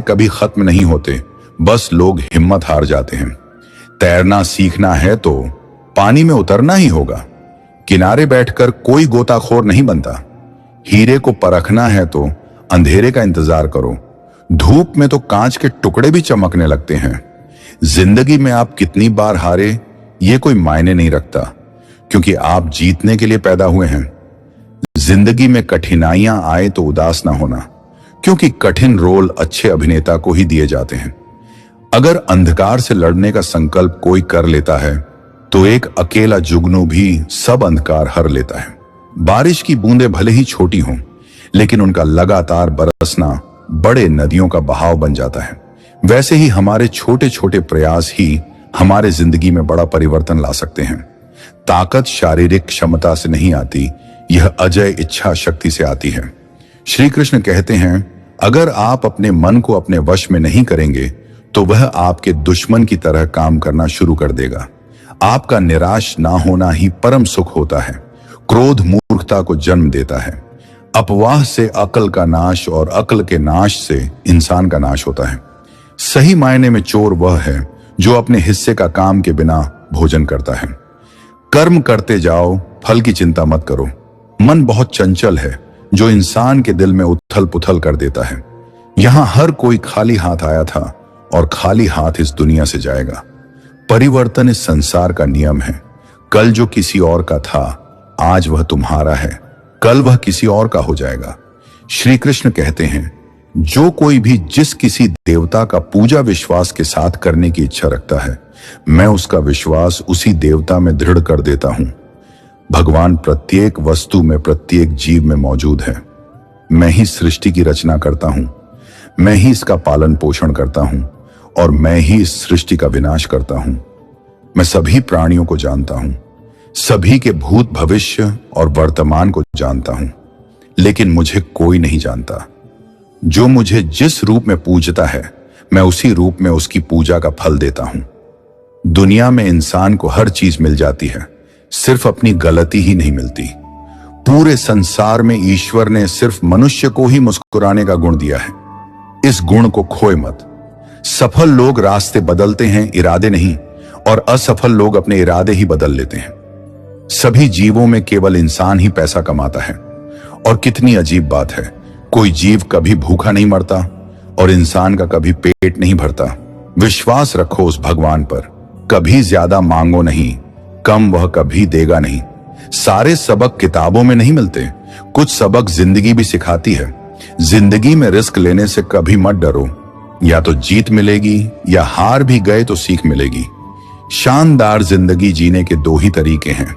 कभी खत्म नहीं होते, बस लोग हिम्मत हार जाते हैं। तैरना सीखना है तो पानी में उतरना ही होगा। किनारे बैठकर कोई गोताखोर नहीं बनता। हीरे को परखना है तो अंधेरे का इंतजार करो। धूप में तो कांच के टुकड़े भी चमकने लगते हैं। जिंदगी में आप कितनी बार हारे ये कोई मायने नहीं रखता, क्योंकि आप जीतने के लिए पैदा हुए हैं। जिंदगी में कठिनाइयां आए तो उदास ना होना, क्योंकि कठिन रोल अच्छे अभिनेता को ही दिए जाते हैं। अगर अंधकार से लड़ने का संकल्प कोई कर लेता है तो एक अकेला जुगनू भी सब अंधकार हर लेता है। बारिश की बूंदें भले ही छोटी हों, लेकिन उनका लगातार बरसना बड़े नदियों का बहाव बन जाता है। वैसे ही हमारे छोटे छोटे प्रयास ही हमारे जिंदगी में बड़ा परिवर्तन ला सकते हैं। ताकत शारीरिक क्षमता से नहीं आती, यह अजय इच्छा शक्ति से आती है। श्री कृष्ण कहते हैं, अगर आप अपने मन को अपने वश में नहीं करेंगे तो वह आपके दुश्मन की तरह काम करना शुरू कर देगा। आपका निराश ना होना ही परम सुख होता है। क्रोध मूर्खता को जन्म देता है। अपवाह से अकल का नाश और अकल के नाश से इंसान का नाश होता है। सही मायने में चोर वह है जो अपने हिस्से का काम के बिना भोजन करता है। कर्म करते जाओ, फल की चिंता मत करो। मन बहुत चंचल है जो इंसान के दिल में उथल पुथल कर देता है। यहां हर कोई खाली हाथ आया था और खाली हाथ इस दुनिया से जाएगा। परिवर्तन इस संसार का नियम है। कल जो किसी और का था, आज वह तुम्हारा है, कल वह किसी और का हो जाएगा। श्री कृष्ण कहते हैं, जो कोई भी जिस किसी देवता का पूजा विश्वास के साथ करने की इच्छा रखता है, मैं उसका विश्वास उसी देवता में दृढ़ कर देता हूं। भगवान प्रत्येक वस्तु में, प्रत्येक जीव में मौजूद है। मैं ही सृष्टि की रचना करता हूं, मैं ही इसका पालन पोषण करता हूं और मैं ही इस सृष्टि का विनाश करता हूं। मैं सभी प्राणियों को जानता हूं, सभी के भूत भविष्य और वर्तमान को जानता हूं, लेकिन मुझे कोई नहीं जानता। जो मुझे जिस रूप में पूजता है, मैं उसी रूप में उसकी पूजा का फल देता हूं। दुनिया में इंसान को हर चीज मिल जाती है, सिर्फ अपनी गलती ही नहीं मिलती। पूरे संसार में ईश्वर ने सिर्फ मनुष्य को ही मुस्कुराने का गुण दिया है। इस गुण को खोए मत। सफल लोग रास्ते बदलते हैं, इरादे नहीं, और असफल लोग अपने इरादे ही बदल लेते हैं। सभी जीवों में केवल इंसान ही पैसा कमाता है। और कितनी अजीब बात है, कोई जीव कभी भूखा नहीं मरता और इंसान का कभी पेट नहीं भरता। विश्वास रखो उस भगवान पर। कभी ज्यादा मांगो नहीं, कम वह कभी देगा नहीं। सारे सबक किताबों में नहीं मिलते, कुछ सबक जिंदगी भी सिखाती है। जिंदगी में रिस्क लेने से कभी मत डरो। या तो जीत मिलेगी या हार भी गए तो सीख मिलेगी। शानदार जिंदगी जीने के दो ही तरीके हैं,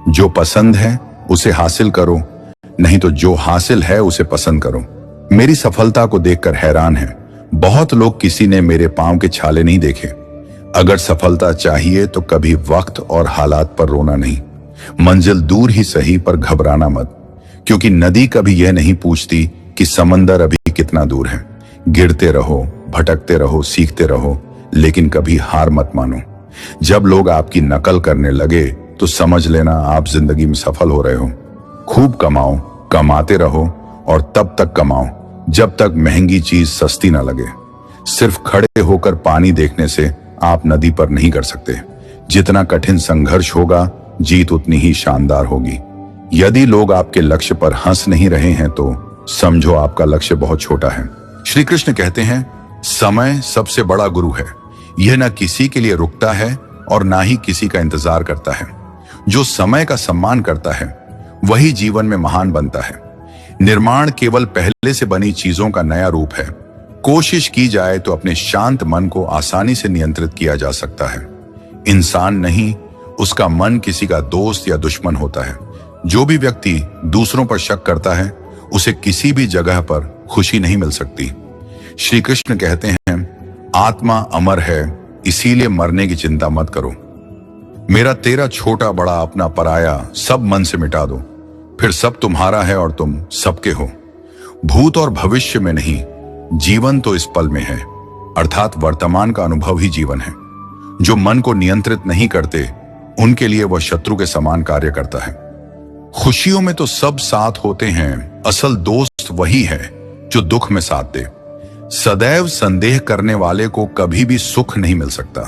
जो पसंद है उसे हासिल करो, नहीं तो जो हासिल है उसे पसंद करो। मेरी सफलता को देखकर हैरान है, बहुत लोग किसी ने मेरे पांव के छाले नहीं देखे। अगर सफलता चाहिए तो कभी वक्त और हालात पर रोना नहीं। मंजिल दूर ही सही पर घबराना मत, क्योंकि नदी कभी यह नहीं पूछती कि समंदर अभी कितना दूर है। गिरते रहो, भटकते रहो, सीखते रहो, लेकिन कभी हार मत मानो। जब लोग आपकी नकल करने लगे तो समझ लेना आप जिंदगी में सफल हो रहे हो। खूब कमाओ, कमाते रहो और तब तक कमाओ जब तक महंगी चीज सस्ती ना लगे। सिर्फ खड़े होकर पानी देखने से आप नदी पर नहीं कर सकते। जितना कठिन संघर्ष होगा, जीत उतनी ही शानदार होगी। यदि लोग आपके लक्ष्य पर हंस नहीं रहे हैं तो समझो आपका लक्ष्य बहुत छोटा है। श्री कृष्ण कहते हैं, समय सबसे बड़ा गुरु है। यह न किसी के लिए रुकता है और ना ही किसी का इंतजार करता है। जो समय का सम्मान करता है वही जीवन में महान बनता है। निर्माण केवल पहले से बनी चीजों का नया रूप है। कोशिश की जाए तो अपने शांत मन को आसानी से नियंत्रित किया जा सकता है। इंसान नहीं, उसका मन किसी का दोस्त या दुश्मन होता है। जो भी व्यक्ति दूसरों पर शक करता है उसे किसी भी जगह पर खुशी नहीं मिल सकती। श्री कृष्ण कहते हैं, आत्मा अमर है, इसीलिए मरने की चिंता मत करो। मेरा तेरा छोटा बड़ा अपना पराया सब मन से मिटा दो, फिर सब तुम्हारा है और तुम सबके हो। भूत और भविष्य में नहीं, जीवन तो इस पल में है, अर्थात वर्तमान का अनुभव ही जीवन है। जो मन को नियंत्रित नहीं करते उनके लिए वह शत्रु के समान कार्य करता है। खुशियों में तो सब साथ होते हैं, असल दोस्त वही है जो दुख में साथ दे। सदैव संदेह करने वाले को कभी भी सुख नहीं मिल सकता।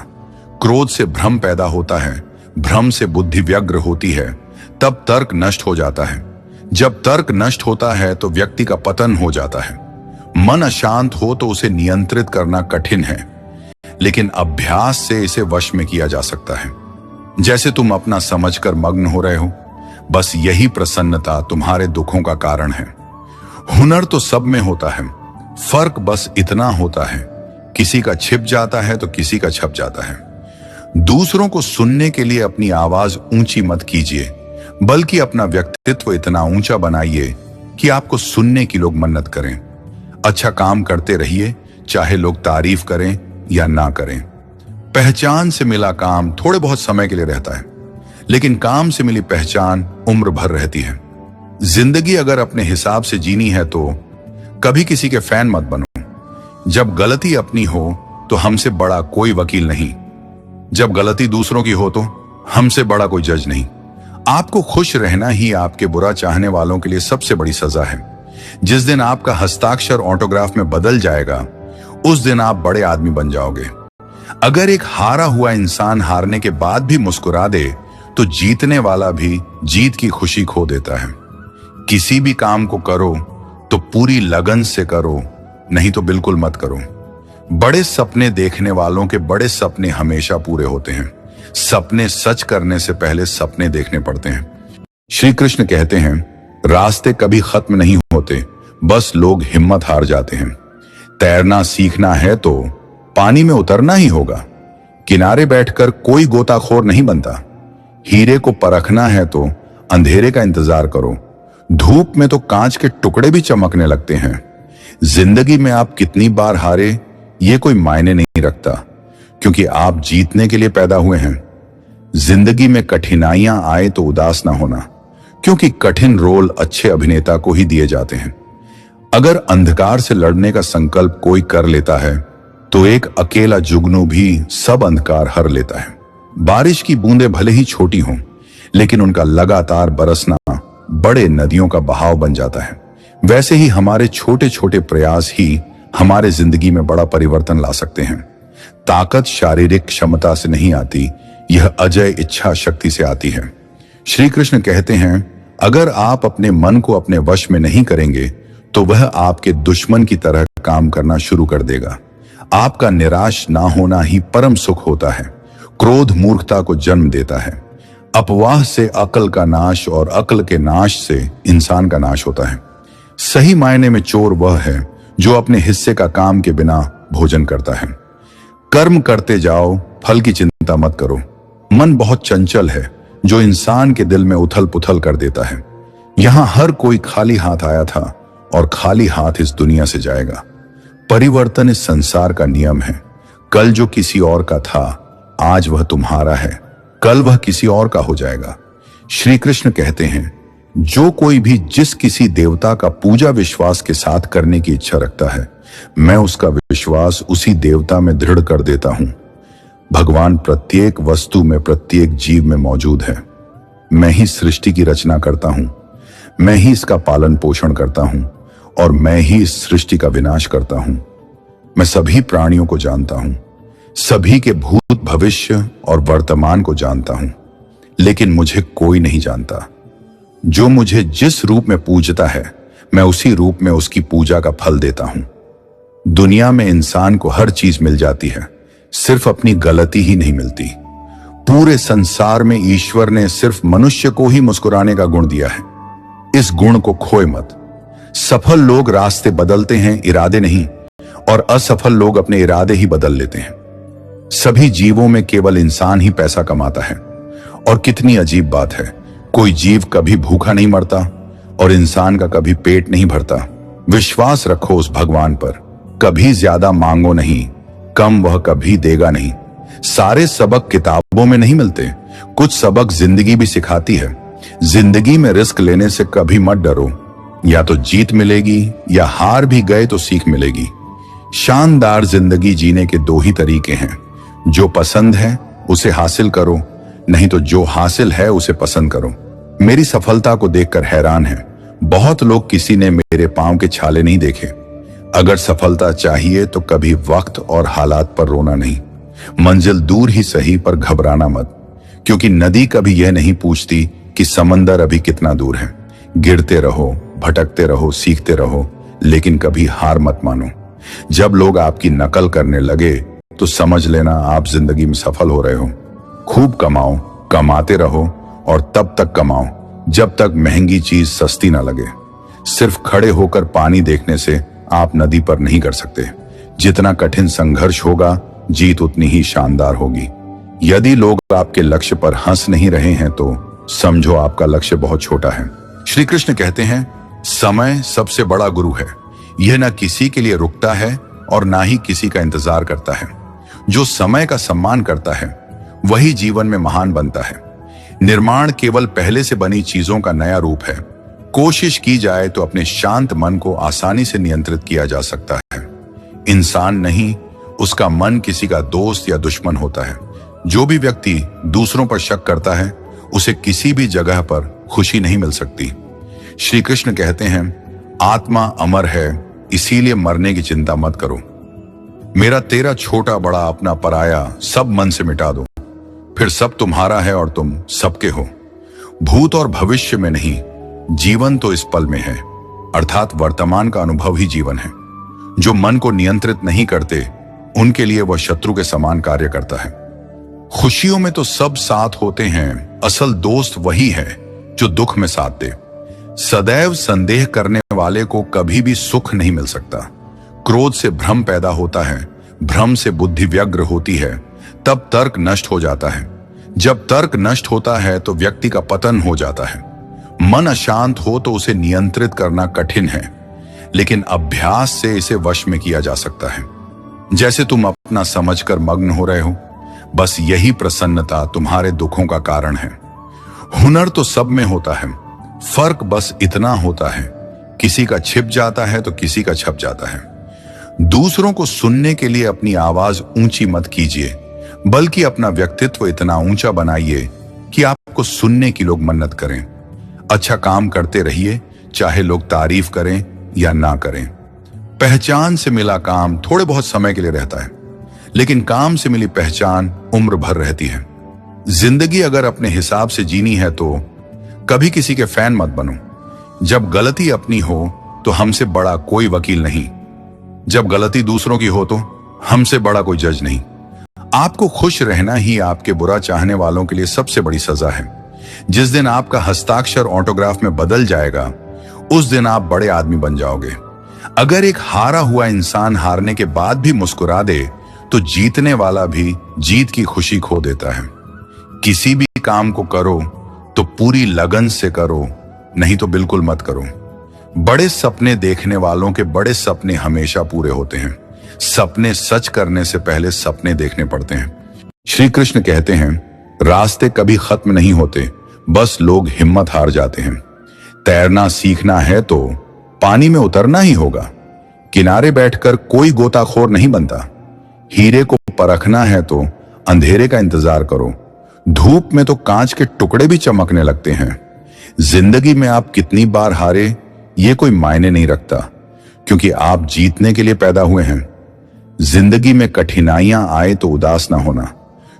क्रोध से भ्रम पैदा होता है, भ्रम से बुद्धि व्यग्र होती है, तब तर्क नष्ट हो जाता है। जब तर्क नष्ट होता है तो व्यक्ति का पतन हो जाता है। मन अशांत हो तो उसे नियंत्रित करना कठिन है, लेकिन अभ्यास से इसे वश में किया जा सकता है। जैसे तुम अपना समझकर मग्न हो रहे हो, बस यही प्रसन्नता तुम्हारे दुखों का कारण है। हुनर तो सब में होता है, फर्क बस इतना होता है, किसी का छिप जाता है तो किसी का छप जाता है। दूसरों को सुनने के लिए अपनी आवाज ऊंची मत कीजिए, बल्कि अपना व्यक्तित्व इतना ऊंचा बनाइए कि आपको सुनने की लोग मन्नत करें। अच्छा काम करते रहिए, चाहे लोग तारीफ करें या ना करें। पहचान से मिला काम थोड़े बहुत समय के लिए रहता है, लेकिन काम से मिली पहचान उम्र भर रहती है। जिंदगी अगर अपने हिसाब से जीनी है तो कभी किसी के फैन मत बनो। जब गलती अपनी हो तो हमसे बड़ा कोई वकील नहीं, जब गलती दूसरों की हो तो हमसे बड़ा कोई जज नहीं। आपको खुश रहना ही आपके बुरा चाहने वालों के लिए सबसे बड़ी सजा है। जिस दिन आपका हस्ताक्षर ऑटोग्राफ में बदल जाएगा, उस दिन आप बड़े आदमी बन जाओगे। अगर एक हारा हुआ इंसान हारने के बाद भी मुस्कुरा दे तो जीतने वाला भी जीत की खुशी खो देता है। किसी भी काम को करो तो पूरी लगन से करो, नहीं तो बिल्कुल मत करो। बड़े सपने देखने वालों के बड़े सपने हमेशा पूरे होते हैं। सपने सच करने से पहले सपने देखने पड़ते हैं। श्री कृष्ण कहते हैं, रास्ते कभी खत्म नहीं होते, बस लोग हिम्मत हार जाते हैं। तैरना सीखना है तो पानी में उतरना ही होगा। किनारे बैठकर कोई गोताखोर नहीं बनता। हीरे को परखना है तो अंधेरे का इंतजार करो। धूप में तो कांच के टुकड़े भी चमकने लगते हैं। जिंदगी में आप कितनी बार हारे ये कोई मायने नहीं रखता, क्योंकि आप जीतने के लिए पैदा हुए हैं। जिंदगी में कठिनाइयां आए तो उदास ना होना, क्योंकि कठिन रोल अच्छे अभिनेता को ही दिए जाते हैं। अगर अंधकार से लड़ने का संकल्प कोई कर लेता है तो एक अकेला जुगनू भी सब अंधकार हर लेता है। बारिश की बूंदें भले ही छोटी हों, लेकिन उनका लगातार बरसना बड़े नदियों का बहाव बन जाता है। वैसे ही हमारे छोटे छोटे प्रयास ही हमारे जिंदगी में बड़ा परिवर्तन ला सकते हैं। ताकत शारीरिक क्षमता से नहीं आती, यह अजय इच्छा शक्ति से आती है। श्री कृष्ण कहते हैं, अगर आप अपने मन को अपने वश में नहीं करेंगे तो वह आपके दुश्मन की तरह काम करना शुरू कर देगा। आपका निराश ना होना ही परम सुख होता है। क्रोध मूर्खता को जन्म देता है। अपवाह से अकल का नाश और अकल के नाश से इंसान का नाश होता है। सही मायने में चोर वह है जो अपने हिस्से का काम के बिना भोजन करता है। कर्म करते जाओ, फल की चिंता मत करो। मन बहुत चंचल है जो इंसान के दिल में उथल पुथल कर देता है। यहां हर कोई खाली हाथ आया था और खाली हाथ इस दुनिया से जाएगा। परिवर्तन इस संसार का नियम है। कल जो किसी और का था, आज वह तुम्हारा है, कल वह किसी और का हो जाएगा। श्री कृष्ण कहते हैं, जो कोई भी जिस किसी देवता का पूजा विश्वास के साथ करने की इच्छा रखता है, मैं उसका विश्वास उसी देवता में दृढ़ कर देता हूं। भगवान प्रत्येक वस्तु में, प्रत्येक जीव में मौजूद है। मैं ही सृष्टि की रचना करता हूं, मैं ही इसका पालन पोषण करता हूं और मैं ही इस सृष्टि का विनाश करता हूं। मैं सभी प्राणियों को जानता हूं, सभी के भूत, भविष्य और वर्तमान को जानता हूं, लेकिन मुझे कोई नहीं जानता। जो मुझे जिस रूप में पूजता है, मैं उसी रूप में उसकी पूजा का फल देता हूं। दुनिया में इंसान को हर चीज मिल जाती है, सिर्फ अपनी गलती ही नहीं मिलती। पूरे संसार में ईश्वर ने सिर्फ मनुष्य को ही मुस्कुराने का गुण दिया है। इस गुण को खोए मत। सफल लोग रास्ते बदलते हैं, इरादे नहीं, और असफल लोग अपने इरादे ही बदल लेते हैं। सभी जीवों में केवल इंसान ही पैसा कमाता है। और कितनी अजीब बात है, कोई जीव कभी भूखा नहीं मरता और इंसान का कभी पेट नहीं भरता। विश्वास रखो उस भगवान पर। कभी ज्यादा मांगो नहीं, कम वह कभी देगा नहीं। सारे सबक किताबों में नहीं मिलते, कुछ सबक जिंदगी भी सिखाती है। जिंदगी में रिस्क लेने से कभी मत डरो, या तो जीत मिलेगी या हार भी गए तो सीख मिलेगी। शानदार जिंदगी जीने के दो ही तरीके हैं, जो पसंद है उसे हासिल करो, नहीं तो जो हासिल है उसे पसंद करो। मेरी सफलता को देखकर हैरान है, बहुत लोग किसी ने मेरे पांव के छाले नहीं देखे। अगर सफलता चाहिए तो कभी वक्त और हालात पर रोना नहीं। मंजिल दूर ही सही पर घबराना मत, क्योंकि नदी कभी यह नहीं पूछती कि समंदर अभी कितना दूर है। गिरते रहो, भटकते रहो, सीखते रहो, लेकिन कभी हार मत मानो। जब लोग आपकी नकल करने लगे तो समझ लेना आप जिंदगी में सफल हो रहे हो। खूब कमाओ, कमाते रहो और तब तक कमाओ जब तक महंगी चीज सस्ती ना लगे। सिर्फ खड़े होकर पानी देखने से आप नदी पर नहीं कर सकते। जितना कठिन संघर्ष होगा, जीत उतनी ही शानदार होगी। यदि लोग आपके लक्ष्य पर हंस नहीं रहे हैं तो समझो आपका लक्ष्य बहुत छोटा है। श्री कृष्ण कहते हैं, समय सबसे बड़ा गुरु है। यह न किसी के लिए रुकता है और ना ही किसी का इंतजार करता है। जो समय का सम्मान करता है वही जीवन में महान बनता है। निर्माण केवल पहले से बनी चीजों का नया रूप है। कोशिश की जाए तो अपने शांत मन को आसानी से नियंत्रित किया जा सकता है। इंसान नहीं, उसका मन किसी का दोस्त या दुश्मन होता है। जो भी व्यक्ति दूसरों पर शक करता है उसे किसी भी जगह पर खुशी नहीं मिल सकती। श्री कृष्ण कहते हैं, आत्मा अमर है, इसीलिए मरने की चिंता मत करो। मेरा तेरा छोटा बड़ा अपना पराया सब मन से मिटा दो, फिर सब तुम्हारा है और तुम सबके हो। भूत और भविष्य में नहीं, जीवन तो इस पल में है, अर्थात वर्तमान का अनुभव ही जीवन है। जो मन को नियंत्रित नहीं करते उनके लिए वह शत्रु के समान कार्य करता है। खुशियों में तो सब साथ होते हैं, असल दोस्त वही है जो दुख में साथ दे। सदैव संदेह करने वाले को कभी भी सुख नहीं मिल सकता। क्रोध से भ्रम पैदा होता है, भ्रम से बुद्धि व्यग्र होती है, तब तर्क नष्ट हो जाता है। जब तर्क नष्ट होता है तो व्यक्ति का पतन हो जाता है। मन अशांत हो तो उसे नियंत्रित करना कठिन है, लेकिन अभ्यास से इसे वश में किया जा सकता है। जैसे तुम अपना समझकर मग्न हो रहे हो, बस यही प्रसन्नता तुम्हारे दुखों का कारण है। हुनर तो सब में होता है, फर्क बस इतना होता है, किसी का छिप जाता है तो किसी का छप जाता है। दूसरों को सुनने के लिए अपनी आवाज ऊंची मत कीजिए, बल्कि अपना व्यक्तित्व इतना ऊंचा बनाइए कि आपको सुनने की लोग मन्नत करें। अच्छा काम करते रहिए, चाहे लोग तारीफ करें या ना करें। पहचान से मिला काम थोड़े बहुत समय के लिए रहता है, लेकिन काम से मिली पहचान उम्र भर रहती है। जिंदगी अगर अपने हिसाब से जीनी है तो कभी किसी के फैन मत बनो। जब गलती अपनी हो तो हमसे बड़ा कोई वकील नहीं, जब गलती दूसरों की हो तो हमसे बड़ा कोई जज नहीं। आपको खुश रहना ही आपके बुरा चाहने वालों के लिए सबसे बड़ी सजा है। जिस दिन आपका हस्ताक्षर ऑटोग्राफ में बदल जाएगा, उस दिन आप बड़े आदमी बन जाओगे। अगर एक हारा हुआ इंसान हारने के बाद भी मुस्कुरा दे तो जीतने वाला भी जीत की खुशी खो देता है। किसी भी काम को करो तो पूरी लगन से करो, नहीं तो बिल्कुल मत करो। बड़े सपने देखने वालों के बड़े सपने हमेशा पूरे होते हैं। सपने सच करने से पहले सपने देखने पड़ते हैं। श्री कृष्ण कहते हैं, रास्ते कभी खत्म नहीं होते, बस लोग हिम्मत हार जाते हैं। तैरना सीखना है तो पानी में उतरना ही होगा। किनारे बैठकर कोई गोताखोर नहीं बनता। हीरे को परखना है तो अंधेरे का इंतजार करो। धूप में तो कांच के टुकड़े भी चमकने लगते हैं। जिंदगी में आप कितनी बार हारे ये कोई मायने नहीं रखता, क्योंकि आप जीतने के लिए पैदा हुए हैं। जिंदगी में कठिनाइयां आए तो उदास ना होना,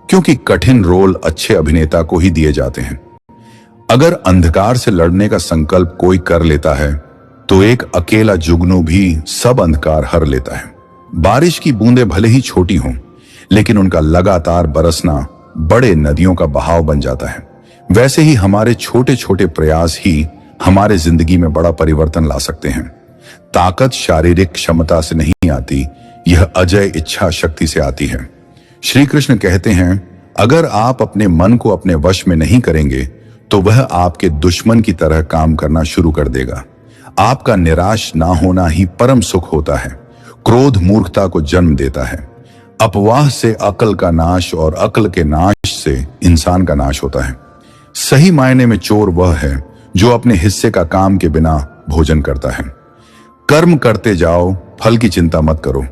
क्योंकि कठिन रोल अच्छे अभिनेता को ही दिए जाते हैं। अगर अंधकार से लड़ने का संकल्प कोई कर लेता है तो एक अकेला जुगनू भी सब अंधकार हर लेता है। बारिश की बूंदें भले ही छोटी हों, लेकिन उनका लगातार बरसना बड़े नदियों का बहाव बन जाता है। वैसे ही हमारे छोटे छोटे प्रयास ही हमारे जिंदगी में बड़ा परिवर्तन ला सकते हैं। ताकत शारीरिक क्षमता से नहीं आती, यह अजय इच्छा शक्ति से आती है। श्री कृष्ण कहते हैं, अगर आप अपने मन को अपने वश में नहीं करेंगे तो वह आपके दुश्मन की तरह काम करना शुरू कर देगा। आपका निराश ना होना ही परम सुख होता है। क्रोध मूर्खता को जन्म देता है। अपवाह से अकल का नाश और अकल के नाश से इंसान का नाश होता है। सही मायने में चोर वह है जो अपने हिस्से का काम के बिना भोजन करता है। कर्म करते जाओ, फल की चिंता मत करो।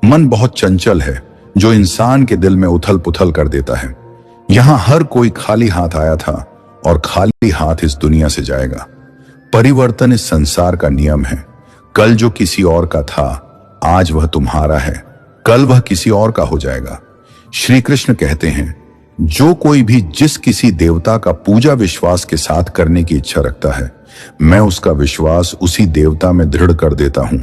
मन बहुत चंचल है जो इंसान के दिल में उथल पुथल कर देता है। यहां हर कोई खाली हाथ आया था और खाली हाथ इस दुनिया से जाएगा। परिवर्तन इस संसार का नियम है। कल जो किसी और का था आज वह तुम्हारा है, कल वह किसी और का हो जाएगा। श्री कृष्ण कहते हैं, जो कोई भी जिस किसी देवता का पूजा विश्वास के साथ करने की इच्छा रखता है, मैं उसका विश्वास उसी देवता में दृढ़ कर देता हूं।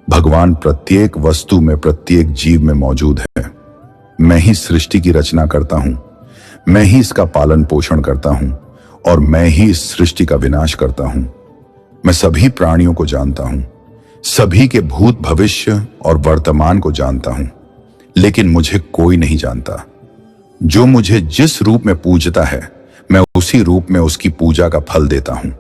भगवान प्रत्येक वस्तु में, प्रत्येक जीव में मौजूद है। मैं ही सृष्टि की रचना करता हूं, मैं ही इसका पालन पोषण करता हूं और मैं ही इस सृष्टि का विनाश करता हूं। मैं सभी प्राणियों को जानता हूं, सभी के भूत, भविष्य और वर्तमान को जानता हूं, लेकिन मुझे कोई नहीं जानता। जो मुझे जिस रूप में पूजता है, मैं उसी रूप में उसकी पूजा का फल देता हूं।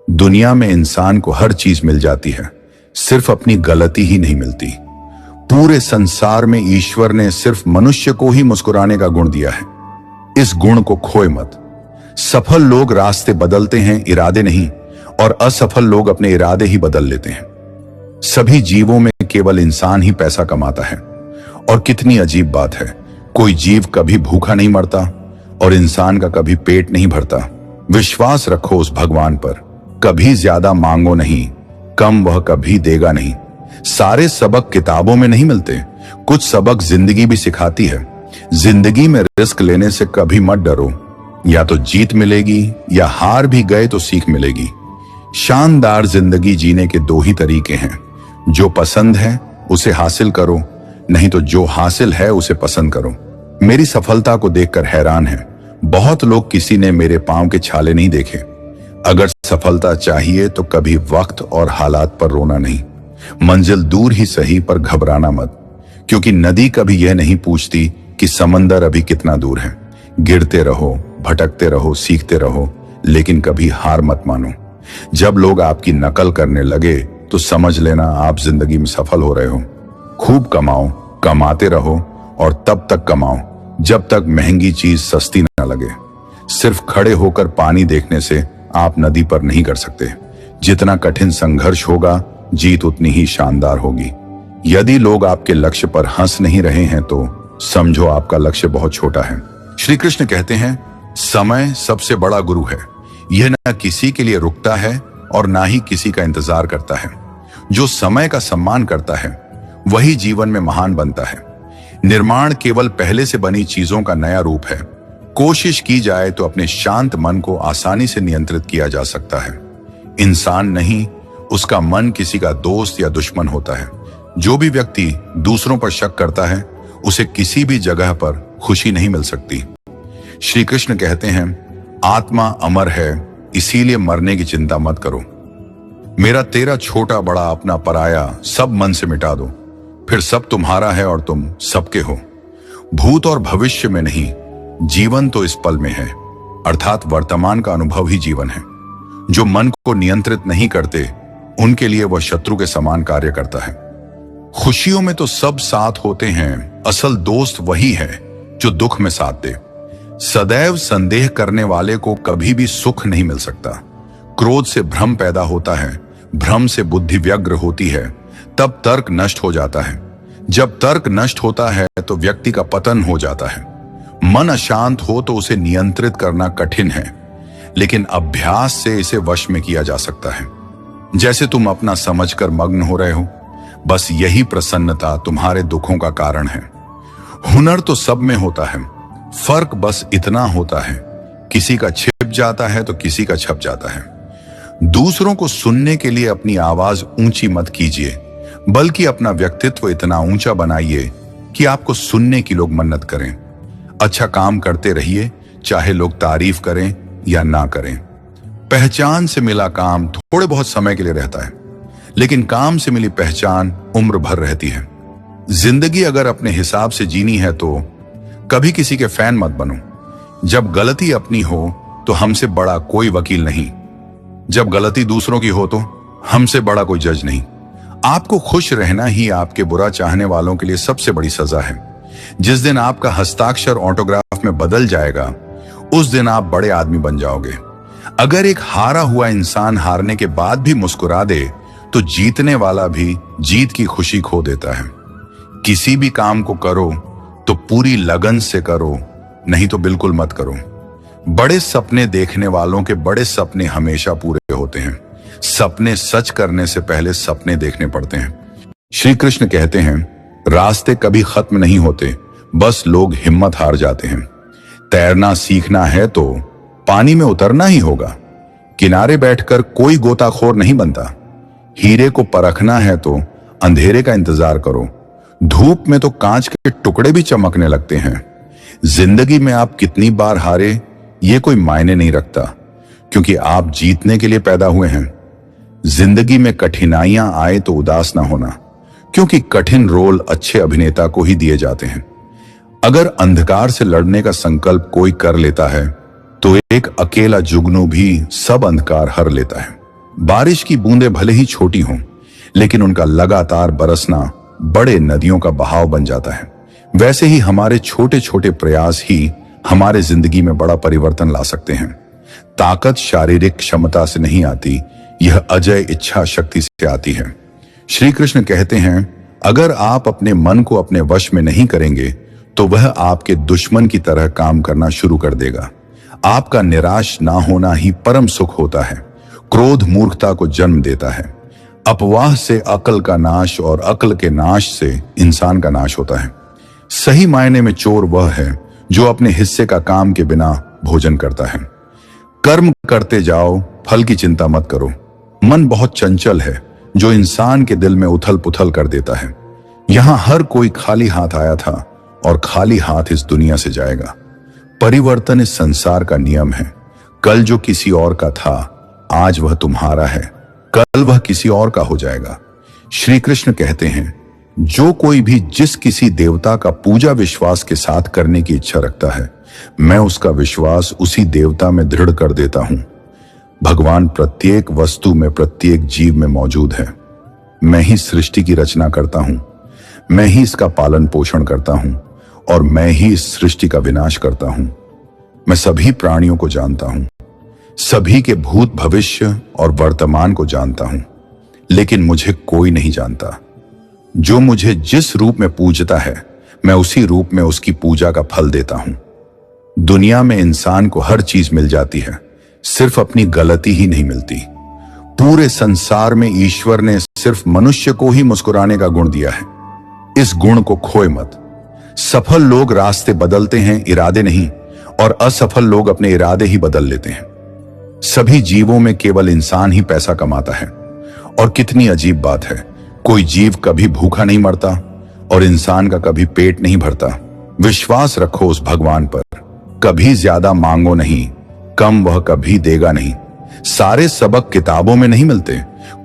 दुनिया में इंसान को हर चीज मिल जाती है, सिर्फ अपनी गलती ही नहीं मिलती। पूरे संसार में ईश्वर ने सिर्फ मनुष्य को ही मुस्कुराने का गुण दिया है। इस गुण को खोए मत। सफल लोग रास्ते बदलते हैं, इरादे नहीं, और असफल लोग अपने इरादे ही बदल लेते हैं। सभी जीवों में केवल इंसान ही पैसा कमाता है। और कितनी अजीब बात है, कोई जीव कभी भूखा नहीं मरता और इंसान का कभी पेट नहीं भरता। विश्वास रखो उस भगवान पर, कभी ज्यादा मांगो नहीं, कम वह कभी देगा नहीं। सारे सबक किताबों में नहीं मिलते, कुछ सबक जिंदगी भी सिखाती है। जिंदगी में रिस्क लेने से कभी मत डरो, या तो जीत मिलेगी या हार भी गए तो सीख मिलेगी। शानदार जिंदगी जीने के दो ही तरीके हैं, जो पसंद है उसे हासिल करो, नहीं तो जो हासिल है उसे पसंद करो। मेरी सफलता को देखकर हैरान है, बहुत लोग किसी ने मेरे पांव के छाले नहीं देखे। अगर सफलता चाहिए तो कभी वक्त और हालात पर रोना नहीं। मंजिल दूर ही सही पर घबराना मत, क्योंकि नदी कभी यह नहीं पूछती कि समंदर अभी कितना दूर है। गिरते रहो, भटकते रहो, सीखते रहो, लेकिन कभी हार मत मानो। जब लोग आपकी नकल करने लगे तो समझ लेना आप जिंदगी में सफल हो रहे हो। खूब कमाओ, कमाते रहो और तब तक कमाओ जब तक महंगी चीज सस्ती न लगे। सिर्फ खड़े होकर पानी देखने से आप नदी पर नहीं कर सकते। जितना कठिन संघर्ष होगा, जीत उतनी ही शानदार होगी। यदि लोग आपके लक्ष्य पर हंस नहीं रहे हैं तो समझो आपका लक्ष्य बहुत छोटा है। श्री कृष्ण कहते हैं, समय सबसे बड़ा गुरु है। यह न किसी के लिए रुकता है और ना ही किसी का इंतजार करता है। जो समय का सम्मान करता है वही जीवन में महान बनता है। निर्माण केवल पहले से बनी चीजों का नया रूप है। कोशिश की जाए तो अपने शांत मन को आसानी से नियंत्रित किया जा सकता है। इंसान नहीं, उसका मन किसी का दोस्त या दुश्मन होता है। जो भी व्यक्ति दूसरों पर शक करता है, उसे किसी भी जगह पर खुशी नहीं मिल सकती। श्री कृष्ण कहते हैं, आत्मा अमर है, इसीलिए मरने की चिंता मत करो। मेरा तेरा छोटा बड़ा अपना पराया सब मन से मिटा दो, फिर सब तुम्हारा है और तुम सबके हो। भूत और भविष्य में नहीं, जीवन तो इस पल में है, अर्थात वर्तमान का अनुभव ही जीवन है। जो मन को नियंत्रित नहीं करते, उनके लिए वह शत्रु के समान कार्य करता है। खुशियों में तो सब साथ होते हैं, असल दोस्त वही है जो दुख में साथ दे। सदैव संदेह करने वाले को कभी भी सुख नहीं मिल सकता। क्रोध से भ्रम पैदा होता है, भ्रम से बुद्धि व्यग्र होती है, तब तर्क नष्ट हो जाता है। जब तर्क नष्ट होता है तो व्यक्ति का पतन हो जाता है। मन अशांत हो तो उसे नियंत्रित करना कठिन है, लेकिन अभ्यास से इसे वश में किया जा सकता है। जैसे तुम अपना समझकर मग्न हो रहे हो, बस यही प्रसन्नता तुम्हारे दुखों का कारण है। हुनर तो सब में होता है, फर्क बस इतना होता है, किसी का छिप जाता है तो किसी का छप जाता है। दूसरों को सुनने के लिए अपनी आवाज ऊंची मत कीजिए, बल्कि अपना व्यक्तित्व इतना ऊंचा बनाइए कि आपको सुनने की लोग मन्नत करें। अच्छा काम करते रहिए, चाहे लोग तारीफ करें या ना करें। पहचान से मिला काम थोड़े बहुत समय के लिए रहता है, लेकिन काम से मिली पहचान उम्र भर रहती है। जिंदगी अगर अपने हिसाब से जीनी है तो कभी किसी के फैन मत बनो। जब गलती अपनी हो तो हमसे बड़ा कोई वकील नहीं, जब गलती दूसरों की हो तो हमसे बड़ा कोई जज नहीं। आपको खुश रहना ही आपके बुरा चाहने वालों के लिए सबसे बड़ी सजा है। जिस दिन आपका हस्ताक्षर ऑटोग्राफ में बदल जाएगा, उस दिन आप बड़े आदमी बन जाओगे। अगर एक हारा हुआ इंसान हारने के बाद भी मुस्कुरा दे तो जीतने वाला भी जीत की खुशी खो देता है। किसी भी काम को करो तो पूरी लगन से करो, नहीं तो बिल्कुल मत करो। बड़े सपने देखने वालों के बड़े सपने हमेशा पूरे होते हैं। सपने सच करने से पहले सपने देखने पड़ते हैं। श्री कृष्ण कहते हैं, रास्ते कभी खत्म नहीं होते, बस लोग हिम्मत हार जाते हैं। तैरना सीखना है तो पानी में उतरना ही होगा। किनारे बैठकर कोई गोताखोर नहीं बनता। हीरे को परखना है तो अंधेरे का इंतजार करो। धूप में तो कांच के टुकड़े भी चमकने लगते हैं। जिंदगी में आप कितनी बार हारे ये कोई मायने नहीं रखता, क्योंकि आप जीतने के लिए पैदा हुए हैं। जिंदगी में कठिनाइयां आए तो उदास ना होना, क्योंकि कठिन रोल अच्छे अभिनेता को ही दिए जाते हैं। अगर अंधकार से लड़ने का संकल्प कोई कर लेता है तो एक अकेला जुगनू भी सब अंधकार हर लेता है। बारिश की बूंदें भले ही छोटी हों, लेकिन उनका लगातार बरसना बड़े नदियों का बहाव बन जाता है। वैसे ही हमारे छोटे छोटे प्रयास ही हमारे जिंदगी में बड़ा परिवर्तन ला सकते हैं। ताकत शारीरिक क्षमता से नहीं आती, यह अजय इच्छा शक्ति से आती है। श्री कृष्ण कहते हैं, अगर आप अपने मन को अपने वश में नहीं करेंगे तो वह आपके दुश्मन की तरह काम करना शुरू कर देगा। आपका निराश ना होना ही परम सुख होता है। क्रोध मूर्खता को जन्म देता है। अपवाह से अकल का नाश और अकल के नाश से इंसान का नाश होता है। सही मायने में चोर वह है जो अपने हिस्से का काम के बिना भोजन करता है। कर्म करते जाओ, फल की चिंता मत करो। मन बहुत चंचल है जो इंसान के दिल में उथल पुथल कर देता है। यहां हर कोई खाली हाथ आया था और खाली हाथ इस दुनिया से जाएगा। परिवर्तन इस संसार का नियम है। कल जो किसी और का था, आज वह तुम्हारा है, कल वह किसी और का हो जाएगा। श्री कृष्ण कहते हैं, जो कोई भी जिस किसी देवता का पूजा विश्वास के साथ करने की इच्छा रखता है, मैं उसका विश्वास उसी देवता में दृढ़ कर देता हूं। भगवान प्रत्येक वस्तु में, प्रत्येक जीव में मौजूद है। मैं ही सृष्टि की रचना करता हूं, मैं ही इसका पालन पोषण करता हूं और मैं ही इस सृष्टि का विनाश करता हूं। मैं सभी प्राणियों को जानता हूं, सभी के भूत भविष्य और वर्तमान को जानता हूं, लेकिन मुझे कोई नहीं जानता। जो मुझे जिस रूप में पूजता है, मैं उसी रूप में उसकी पूजा का फल देता हूं। दुनिया में इंसान को हर चीज मिल जाती है, सिर्फ अपनी गलती ही नहीं मिलती। पूरे संसार में ईश्वर ने सिर्फ मनुष्य को ही मुस्कुराने का गुण दिया है। इस गुण को खोए मत। सफल लोग रास्ते बदलते हैं, इरादे नहीं, और असफल लोग अपने इरादे ही बदल लेते हैं। सभी जीवों में केवल इंसान ही पैसा कमाता है। और कितनी अजीब बात है, कोई जीव कभी भूखा नहीं मरता और इंसान का कभी पेट नहीं भरता। विश्वास रखो उस भगवान पर। कभी ज्यादा मांगो नहीं, कम वह कभी देगा नहीं। सारे सबक किताबों में नहीं मिलते,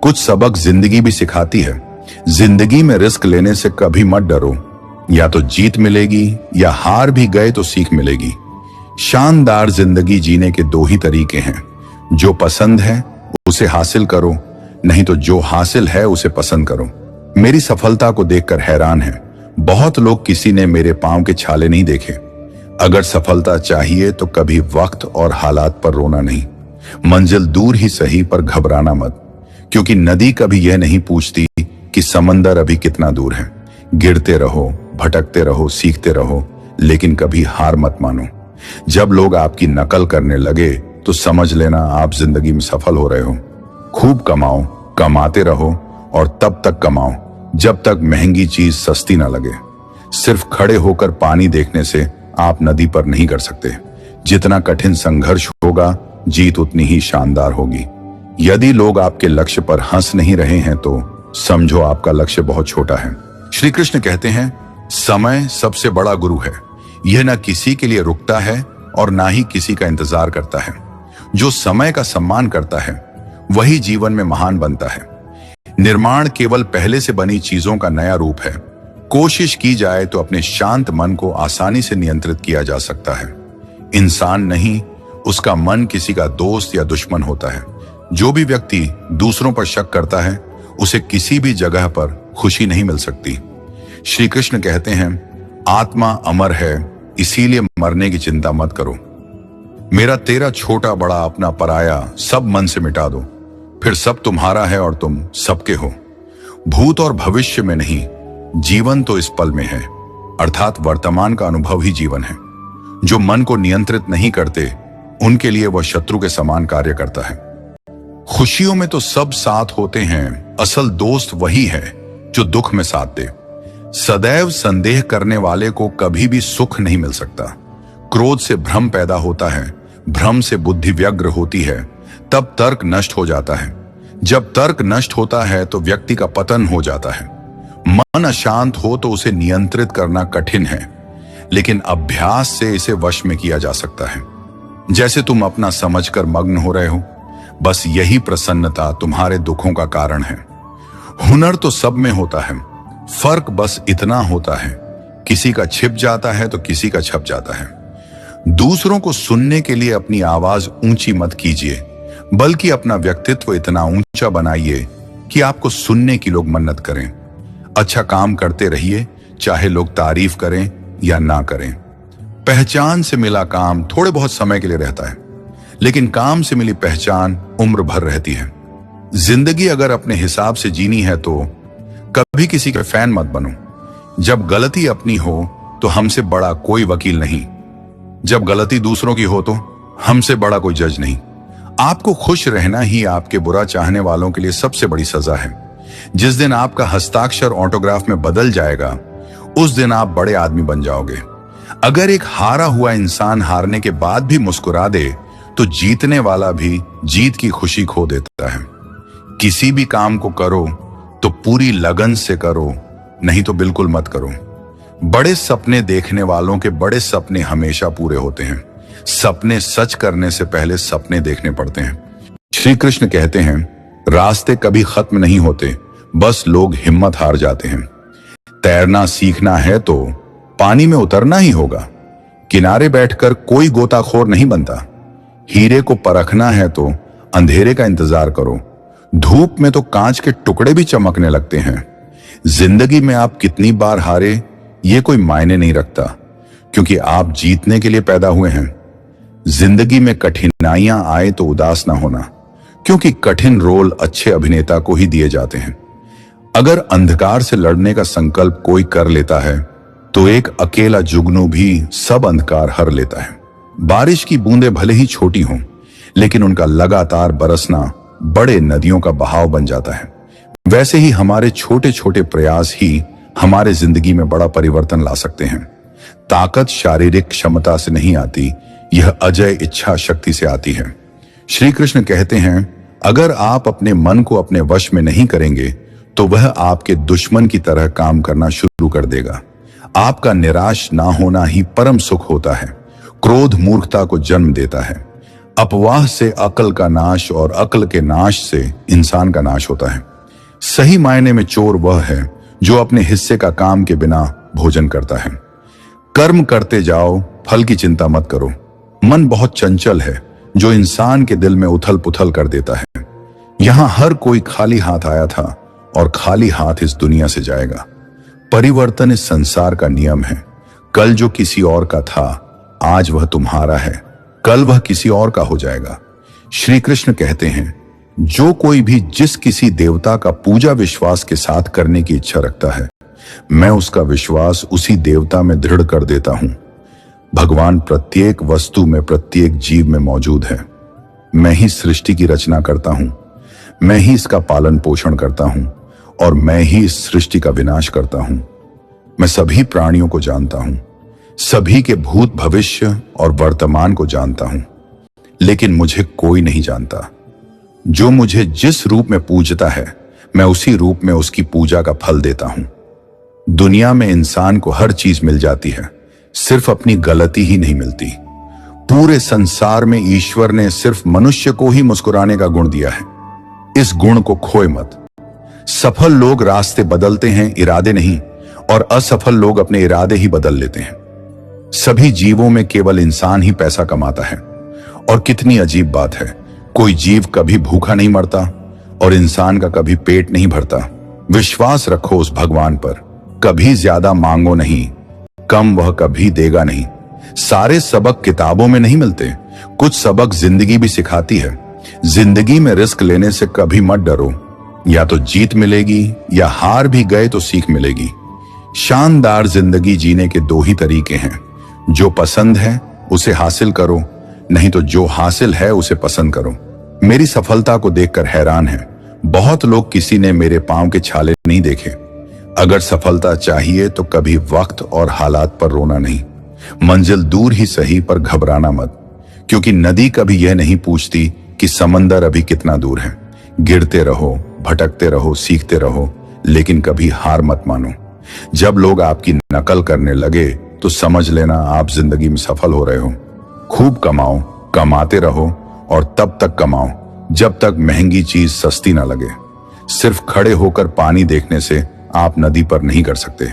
कुछ सबक जिंदगी भी सिखाती है। जिंदगी में रिस्क लेने से कभी मत डरो। या तो जीत मिलेगी या हार भी गए तो सीख मिलेगी। शानदार जिंदगी जीने के दो ही तरीके हैं, जो पसंद है उसे हासिल करो, नहीं तो जो हासिल है उसे पसंद करो। मेरी सफलता को देखकर हैरान है, बहुत लोग किसी ने मेरे पांव के छाले नहीं देखे। अगर सफलता चाहिए तो कभी वक्त और हालात पर रोना नहीं। मंजिल दूर ही सही पर घबराना मत, क्योंकि नदी कभी यह नहीं पूछती कि समंदर अभी कितना दूर है। गिरते रहो, भटकते रहो, सीखते रहो, लेकिन कभी हार मत मानो। जब लोग आपकी नकल करने लगे तो समझ लेना आप जिंदगी में सफल हो रहे हो। खूब कमाओ, कमाते रहो और तब तक कमाओ जब तक महंगी चीज सस्ती ना लगे। सिर्फ खड़े होकर पानी देखने से आप नदी पर नहीं कर सकते। जितना कठिन संघर्ष होगा, जीत उतनी ही शानदार होगी। यदि लोग आपके लक्ष्य पर हंस नहीं रहे हैं तो समझो आपका लक्ष्य बहुत छोटा है। श्री कृष्ण कहते हैं, समय सबसे बड़ा गुरु है। यह न किसी के लिए रुकता है और ना ही किसी का इंतजार करता है। जो समय का सम्मान करता है वही जीवन में महान बनता है। निर्माण केवल पहले से बनी चीजों का नया रूप है। कोशिश की जाए तो अपने शांत मन को आसानी से नियंत्रित किया जा सकता है। इंसान नहीं, उसका मन किसी का दोस्त या दुश्मन होता है। जो भी व्यक्ति दूसरों पर शक करता है, उसे किसी भी जगह पर खुशी नहीं मिल सकती। श्री कृष्ण कहते हैं, आत्मा अमर है, इसीलिए मरने की चिंता मत करो। मेरा तेरा छोटा बड़ा अपना पराया सब मन से मिटा दो, फिर सब तुम्हारा है और तुम सबके हो। भूत और भविष्य में नहीं, जीवन तो इस पल में है, अर्थात वर्तमान का अनुभव ही जीवन है। जो मन को नियंत्रित नहीं करते, उनके लिए वह शत्रु के समान कार्य करता है। खुशियों में तो सब साथ होते हैं, असल दोस्त वही है जो दुख में साथ दे। सदैव संदेह करने वाले को कभी भी सुख नहीं मिल सकता। क्रोध से भ्रम पैदा होता है, भ्रम से बुद्धि व्यग्र होती है, तब तर्क नष्ट हो जाता है। जब तर्क नष्ट होता है तो व्यक्ति का पतन हो जाता है। मन अशांत हो तो उसे नियंत्रित करना कठिन है, लेकिन अभ्यास से इसे वश में किया जा सकता है। जैसे तुम अपना समझकर मग्न हो रहे हो, बस यही प्रसन्नता तुम्हारे दुखों का कारण है। हुनर तो सब में होता है, फर्क बस इतना होता है, किसी का छिप जाता है तो किसी का छप जाता है। दूसरों को सुनने के लिए अपनी आवाज ऊंची मत कीजिए, बल्कि अपना व्यक्तित्व इतना ऊंचा बनाइए कि आपको सुनने की लोग मन्नत करें। अच्छा काम करते रहिए, चाहे लोग तारीफ करें या ना करें। पहचान से मिला काम थोड़े बहुत समय के लिए रहता है, लेकिन काम से मिली पहचान उम्र भर रहती है। जिंदगी अगर अपने हिसाब से जीनी है तो कभी किसी के फैन मत बनो। जब गलती अपनी हो तो हमसे बड़ा कोई वकील नहीं, जब गलती दूसरों की हो तो हमसे बड़ा कोई जज नहीं। आपको खुश रहना ही आपके बुरा चाहने वालों के लिए सबसे बड़ी सजा है। जिस दिन आपका हस्ताक्षर ऑटोग्राफ में बदल जाएगा, उस दिन आप बड़े आदमी बन जाओगे। अगर एक हारा हुआ इंसान हारने के बाद भी मुस्कुरा दे तो जीतने वाला भी जीत की खुशी खो देता है। किसी भी काम को करो तो पूरी लगन से करो, नहीं तो बिल्कुल मत करो। बड़े सपने देखने वालों के बड़े सपने हमेशा पूरे होते हैं। सपने सच करने से पहले सपने देखने पड़ते हैं। श्री कृष्ण कहते हैं, रास्ते कभी खत्म नहीं होते, बस लोग हिम्मत हार जाते हैं। तैरना सीखना है तो पानी में उतरना ही होगा। किनारे बैठकर कोई गोताखोर नहीं बनता। हीरे को परखना है तो अंधेरे का इंतजार करो। धूप में तो कांच के टुकड़े भी चमकने लगते हैं। जिंदगी में आप कितनी बार हारे ये कोई मायने नहीं रखता, क्योंकि आप जीतने के लिए पैदा हुए हैं। जिंदगी में कठिनाइयां आए तो उदास ना होना, क्योंकि कठिन रोल अच्छे अभिनेता को ही दिए जाते हैं। अगर अंधकार से लड़ने का संकल्प कोई कर लेता है तो एक अकेला जुगनू भी सब अंधकार हर लेता है। बारिश की बूंदें भले ही छोटी हों, लेकिन उनका लगातार बरसना बड़े नदियों का बहाव बन जाता है। वैसे ही हमारे छोटे छोटे प्रयास ही हमारे जिंदगी में बड़ा परिवर्तन ला सकते हैं। ताकत शारीरिक क्षमता से नहीं आती, यह अजय इच्छा शक्ति से आती है। श्री कृष्ण कहते हैं, अगर आप अपने मन को अपने वश में नहीं करेंगे तो वह आपके दुश्मन की तरह काम करना शुरू कर देगा। आपका निराश ना होना ही परम सुख होता है। क्रोध मूर्खता को जन्म देता है। अपवाह से अकल का नाश और अकल के नाश से इंसान का नाश होता है। सही मायने में चोर वह है जो अपने हिस्से का काम के बिना भोजन करता है। कर्म करते जाओ, फल की चिंता मत करो। मन बहुत चंचल है जो इंसान के दिल में उथल पुथल कर देता है। यहां हर कोई खाली हाथ आया था और खाली हाथ इस दुनिया से जाएगा। परिवर्तन इस संसार का नियम है। कल जो किसी और का था, आज वह तुम्हारा है, कल वह किसी और का हो जाएगा। श्री कृष्ण कहते हैं, जो कोई भी जिस किसी देवता का पूजा विश्वास के साथ करने की इच्छा रखता है, मैं उसका विश्वास उसी देवता में दृढ़ कर देता हूं। भगवान प्रत्येक वस्तु में, प्रत्येक जीव में मौजूद है। मैं ही सृष्टि की रचना करता हूं, मैं ही इसका पालन पोषण करता हूं और मैं ही इस सृष्टि का विनाश करता हूं। मैं सभी प्राणियों को जानता हूं, सभी के भूत भविष्य और वर्तमान को जानता हूं, लेकिन मुझे कोई नहीं जानता। जो मुझे जिस रूप में पूजता है, मैं उसी रूप में उसकी पूजा का फल देता हूं। दुनिया में इंसान को हर चीज मिल जाती है, सिर्फ अपनी गलती ही नहीं मिलती। पूरे संसार में ईश्वर ने सिर्फ मनुष्य को ही मुस्कुराने का गुण दिया है। इस गुण को खोए मत। सफल लोग रास्ते बदलते हैं, इरादे नहीं, और असफल लोग अपने इरादे ही बदल लेते हैं। सभी जीवों में केवल इंसान ही पैसा कमाता है। और कितनी अजीब बात है, कोई जीव कभी भूखा नहीं मरता और इंसान का कभी पेट नहीं भरता। विश्वास रखो उस भगवान पर। कभी ज्यादा मांगो नहीं, कम वह कभी देगा नहीं। सारे सबक किताबों में नहीं मिलते, कुछ सबक जिंदगी भी सिखाती है। जिंदगी में रिस्क लेने से कभी मत डरो, या तो जीत मिलेगी या हार भी गए तो सीख मिलेगी। शानदार जिंदगी जीने के दो ही तरीके हैं, जो पसंद है उसे हासिल करो, नहीं तो जो हासिल है उसे पसंद करो। मेरी सफलता को देखकर हैरान है। बहुत लोग किसी ने मेरे पांव के छाले नहीं देखे, अगर सफलता चाहिए तो कभी वक्त और हालात पर रोना नहीं। मंजिल दूर ही सही पर घबराना मत, क्योंकि नदी कभी यह नहीं पूछती कि समंदर अभी कितना दूर है। गिरते रहो, भटकते रहो, सीखते रहो, लेकिन कभी हार मत मानो। जब लोग आपकी नकल करने लगे तो समझ लेना आप जिंदगी में सफल हो रहे हो। खूब कमाओ, कमाते रहो और तब तक कमाओ जब तक महंगी चीज सस्ती ना लगे। सिर्फ खड़े होकर पानी देखने से आप नदी पर नहीं कर सकते।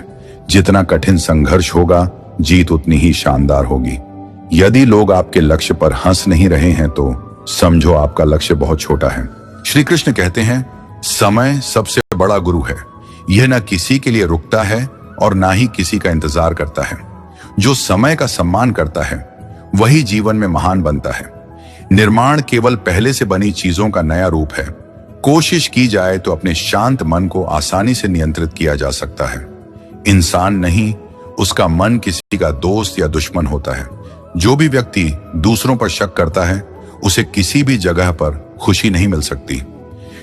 जितना कठिन संघर्ष होगा, जीत उतनी ही शानदार होगी। यदि लोग आपके लक्ष्य पर हंस नहीं रहे हैं तो समझो आपका लक्ष्य बहुत छोटा है। श्री कृष्ण कहते हैं, समय सबसे बड़ा गुरु है। यह न किसी के लिए रुकता है और ना ही किसी का इंतजार करता है। जो समय का सम्मान करता है वही जीवन में महान बनता है। निर्माण केवल पहले से बनी चीजों का नया रूप है। कोशिश की जाए तो अपने शांत मन को आसानी से नियंत्रित किया जा सकता है। इंसान नहीं, उसका मन किसी का दोस्त या दुश्मन होता है। जो भी व्यक्ति दूसरों पर शक करता है उसे किसी भी जगह पर खुशी नहीं मिल सकती।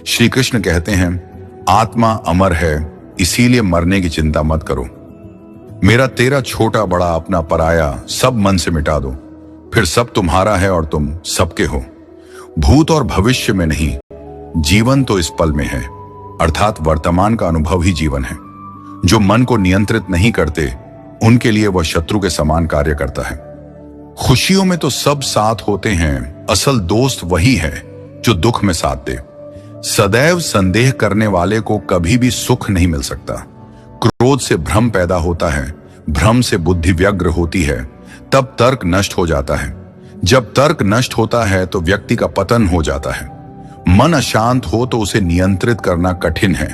श्री कृष्ण कहते हैं, आत्मा अमर है, इसीलिए मरने की चिंता मत करो। मेरा तेरा छोटा बड़ा अपना पराया सब मन से मिटा दो, फिर सब तुम्हारा है और तुम सबके हो। भूत और भविष्य में नहीं, जीवन तो इस पल में है, अर्थात वर्तमान का अनुभव ही जीवन है। जो मन को नियंत्रित नहीं करते उनके लिए वह शत्रु के समान कार्य करता है। खुशियों में तो सब साथ होते हैं, असल दोस्त वही है जो दुख में साथ दे। सदैव संदेह करने वाले को कभी भी सुख नहीं मिल सकता। क्रोध से भ्रम पैदा होता है, भ्रम से बुद्धि व्यग्र होती है, तब तर्क नष्ट हो जाता है। जब तर्क नष्ट होता है तो व्यक्ति का पतन हो जाता है। मन अशांत हो तो उसे नियंत्रित करना कठिन है,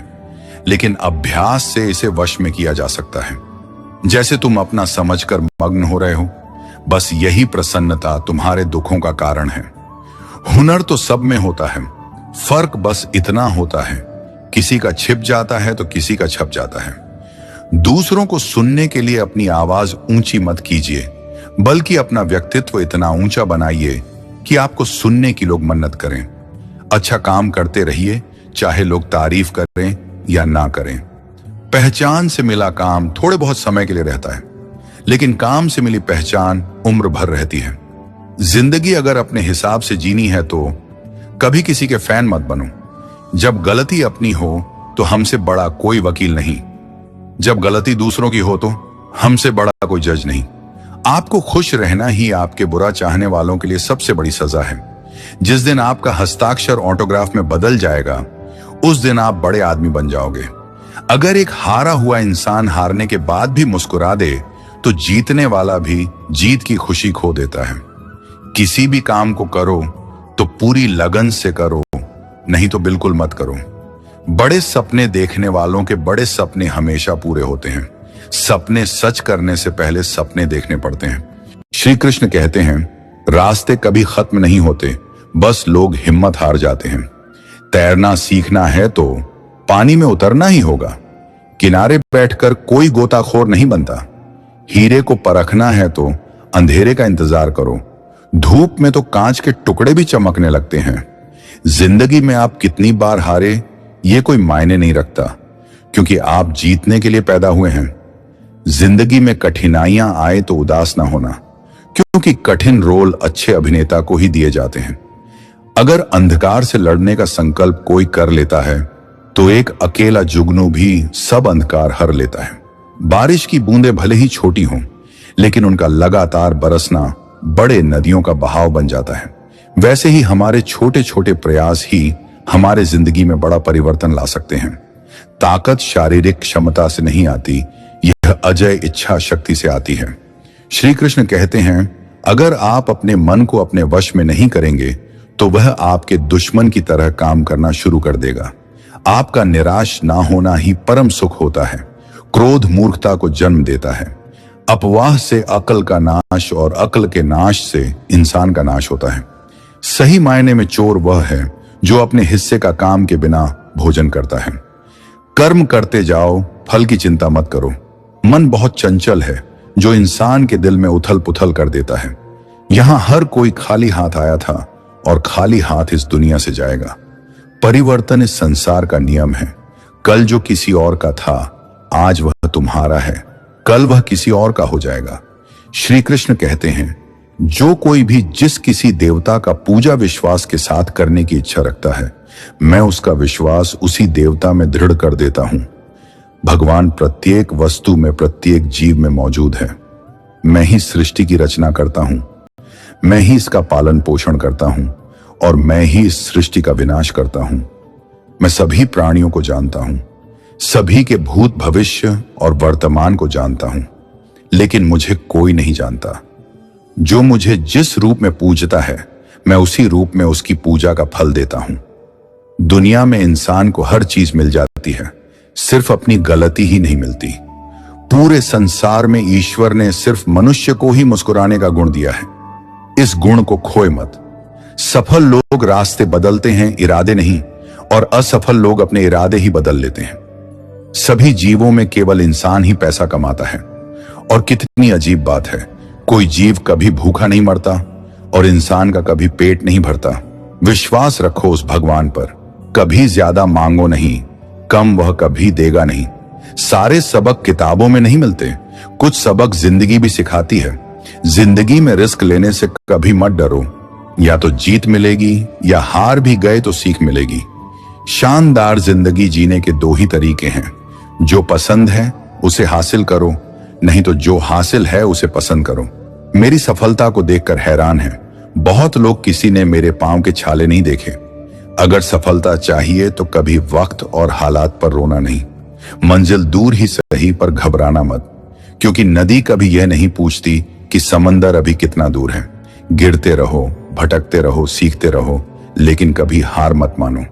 लेकिन अभ्यास से इसे वश में किया जा सकता है। जैसे तुम अपना समझकर मग्न हो रहे हो, बस यही प्रसन्नता तुम्हारे दुखों का कारण है। हुनर तो सब में होता है, फर्क बस इतना होता है, किसी का छिप जाता है तो किसी का छप जाता है। दूसरों को सुनने के लिए अपनी आवाज ऊंची मत कीजिए, बल्कि अपना व्यक्तित्व इतना ऊंचा बनाइए कि आपको सुनने की लोग मन्नत करें। अच्छा काम करते रहिए, चाहे लोग तारीफ करें या ना करें। पहचान से मिला काम थोड़े बहुत समय के लिए रहता है, लेकिन काम से मिली पहचान उम्र भर रहती है। जिंदगी अगर अपने हिसाब से जीनी है तो कभी किसी के फैन मत बनो। जब गलती अपनी हो तो हमसे बड़ा कोई वकील नहीं, जब गलती दूसरों की हो तो हमसे बड़ा कोई जज नहीं। आपको खुश रहना ही आपके बुरा चाहने वालों के लिए सबसे बड़ी सजा है। जिस दिन आपका हस्ताक्षर ऑटोग्राफ में बदल जाएगा, उस दिन आप बड़े आदमी बन जाओगे। अगर एक हारा हुआ इंसान हारने के बाद भी मुस्कुरा दे तो जीतने वाला भी जीत की खुशी खो देता है। किसी भी काम को करो तो पूरी लगन से करो, नहीं तो बिल्कुल मत करो। बड़े सपने देखने वालों के बड़े सपने हमेशा पूरे होते हैं। सपने सच करने से पहले सपने देखने पड़ते हैं। श्री कृष्ण कहते हैं, रास्ते कभी खत्म नहीं होते, बस लोग हिम्मत हार जाते हैं। तैरना सीखना है तो पानी में उतरना ही होगा। किनारे बैठकर कोई गोताखोर नहीं बनता। हीरे को परखना है तो अंधेरे का इंतजार करो। धूप में तो कांच के टुकड़े भी चमकने लगते हैं। जिंदगी में आप कितनी बार हारे ये कोई मायने नहीं रखता, क्योंकि आप जीतने के लिए पैदा हुए हैं। जिंदगी में कठिनाइयां आए तो उदास ना होना, क्योंकि कठिन रोल अच्छे अभिनेता को ही दिए जाते हैं। अगर अंधकार से लड़ने का संकल्प कोई कर लेता है तो एक अकेला जुगनू भी सब अंधकार हर लेता है। बारिश की बूंदें भले ही छोटी हों, लेकिन उनका लगातार बरसना बड़े नदियों का बहाव बन जाता है। वैसे ही हमारे छोटे छोटे प्रयास ही हमारे जिंदगी में बड़ा परिवर्तन ला सकते हैं। ताकत शारीरिक क्षमता से नहीं आती, यह अजय इच्छा शक्ति से आती है। श्री कृष्ण कहते हैं, अगर आप अपने मन को अपने वश में नहीं करेंगे तो वह आपके दुश्मन की तरह काम करना शुरू कर देगा। आपका निराश ना होना ही परम सुख होता है। क्रोध मूर्खता को जन्म देता है। अपवाह से अकल का नाश और अकल के नाश से इंसान का नाश होता है। सही मायने में चोर वह है जो अपने हिस्से का काम के बिना भोजन करता है। कर्म करते जाओ, फल की चिंता मत करो। मन बहुत चंचल है जो इंसान के दिल में उथल पुथल कर देता है। यहां हर कोई खाली हाथ आया था और खाली हाथ इस दुनिया से जाएगा। परिवर्तन इस संसार का नियम है। कल जो किसी और का था आज वह तुम्हारा है, कल वह किसी और का हो जाएगा। श्री कृष्ण कहते हैं, जो कोई भी जिस किसी देवता का पूजा विश्वास के साथ करने की इच्छा रखता है, मैं उसका विश्वास उसी देवता में दृढ़ कर देता हूं। भगवान प्रत्येक वस्तु में, प्रत्येक जीव में मौजूद है। मैं ही सृष्टि की रचना करता हूं, मैं ही इसका पालन पोषण करता हूं और मैं ही इस सृष्टि का विनाश करता हूं। मैं सभी प्राणियों को जानता हूं, सभी के भूत, भविष्य और वर्तमान को जानता हूं, लेकिन मुझे कोई नहीं जानता। जो मुझे जिस रूप में पूजता है, मैं उसी रूप में उसकी पूजा का फल देता हूं। दुनिया में इंसान को हर चीज मिल जाती है, सिर्फ अपनी गलती ही नहीं मिलती। पूरे संसार में ईश्वर ने सिर्फ मनुष्य को ही मुस्कुराने का गुण दिया है। इस गुण को खोए मत। सफल लोग रास्ते बदलते हैं, इरादे नहीं, और असफल लोग अपने इरादे ही बदल लेते हैं। सभी जीवों में केवल इंसान ही पैसा कमाता है। और कितनी अजीब बात है, कोई जीव कभी भूखा नहीं मरता और इंसान का कभी पेट नहीं भरता। विश्वास रखो उस भगवान पर, कभी ज्यादा मांगो नहीं, कम वह कभी देगा नहीं। सारे सबक किताबों में नहीं मिलते, कुछ सबक जिंदगी भी सिखाती है। जिंदगी में रिस्क लेने से कभी मत डरो, या तो जीत मिलेगी या हार भी गए तो सीख मिलेगी। शानदार जिंदगी जीने के दो ही तरीके हैं, जो पसंद है उसे हासिल करो, नहीं तो जो हासिल है उसे पसंद करो। मेरी सफलता को देखकर हैरान है, बहुत लोग किसी ने मेरे पांव के छाले नहीं देखे। अगर सफलता चाहिए तो कभी वक्त और हालात पर रोना नहीं। मंजिल दूर ही सही पर घबराना मत, क्योंकि नदी कभी यह नहीं पूछती कि समंदर अभी कितना दूर है। गिरते रहो, भटकते रहो, सीखते रहो, लेकिन कभी हार मत मानो।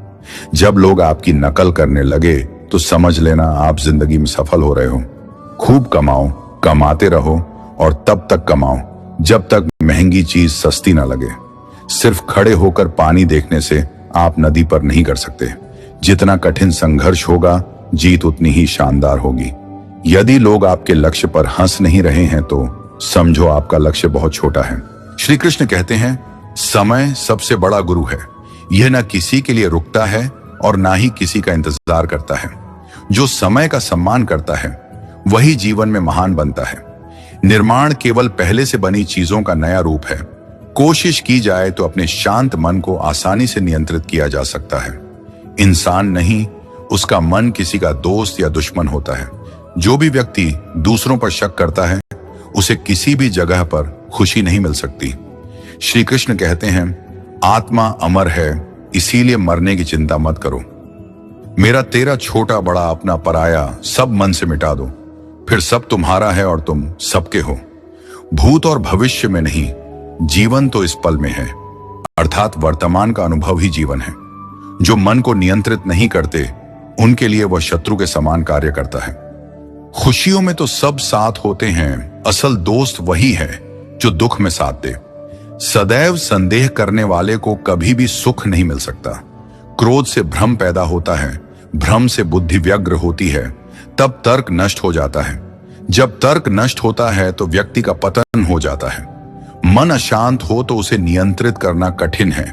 जब लोग आपकी नकल करने लगे तो समझ लेना आप जिंदगी में सफल हो रहे हो। खूब कमाओ, कमाते रहो और तब तक कमाओ जब तक महंगी चीज सस्ती ना लगे। सिर्फ खड़े होकर पानी देखने से आप नदी पर नहीं कर सकते। जितना कठिन संघर्ष होगा, जीत उतनी ही शानदार होगी। यदि लोग आपके लक्ष्य पर हंस नहीं रहे हैं तो समझो आपका लक्ष्य बहुत छोटा है। श्री कृष्ण कहते हैं, समय सबसे बड़ा गुरु है। यह न किसी के लिए रुकता है और ना ही किसी का इंतजार करता है। जो समय का सम्मान करता है वही जीवन में महान बनता है। निर्माण केवल पहले से बनी चीजों का नया रूप है। कोशिश की जाए तो अपने शांत मन को आसानी से नियंत्रित किया जा सकता है। इंसान नहीं, उसका मन किसी का दोस्त या दुश्मन होता है। जो भी व्यक्ति दूसरों पर शक करता है, उसे किसी भी जगह पर खुशी नहीं मिल सकती। श्री कृष्ण कहते हैं, आत्मा अमर है, इसीलिए मरने की चिंता मत करो। मेरा तेरा छोटा बड़ा अपना पराया सब मन से मिटा दो, फिर सब तुम्हारा है और तुम सबके हो। भूत और भविष्य में नहीं, जीवन तो इस पल में है, अर्थात वर्तमान का अनुभव ही जीवन है। जो मन को नियंत्रित नहीं करते, उनके लिए वह शत्रु के समान कार्य करता है। खुशियों में तो सब साथ होते हैं, असल दोस्त वही है जो दुख में साथ दे। सदैव संदेह करने वाले को कभी भी सुख नहीं मिल सकता। क्रोध से भ्रम पैदा होता है, भ्रम से बुद्धि व्यग्र होती है, तब तर्क नष्ट हो जाता है। जब तर्क नष्ट होता है तो व्यक्ति का पतन हो जाता है। मन अशांत हो तो उसे नियंत्रित करना कठिन है,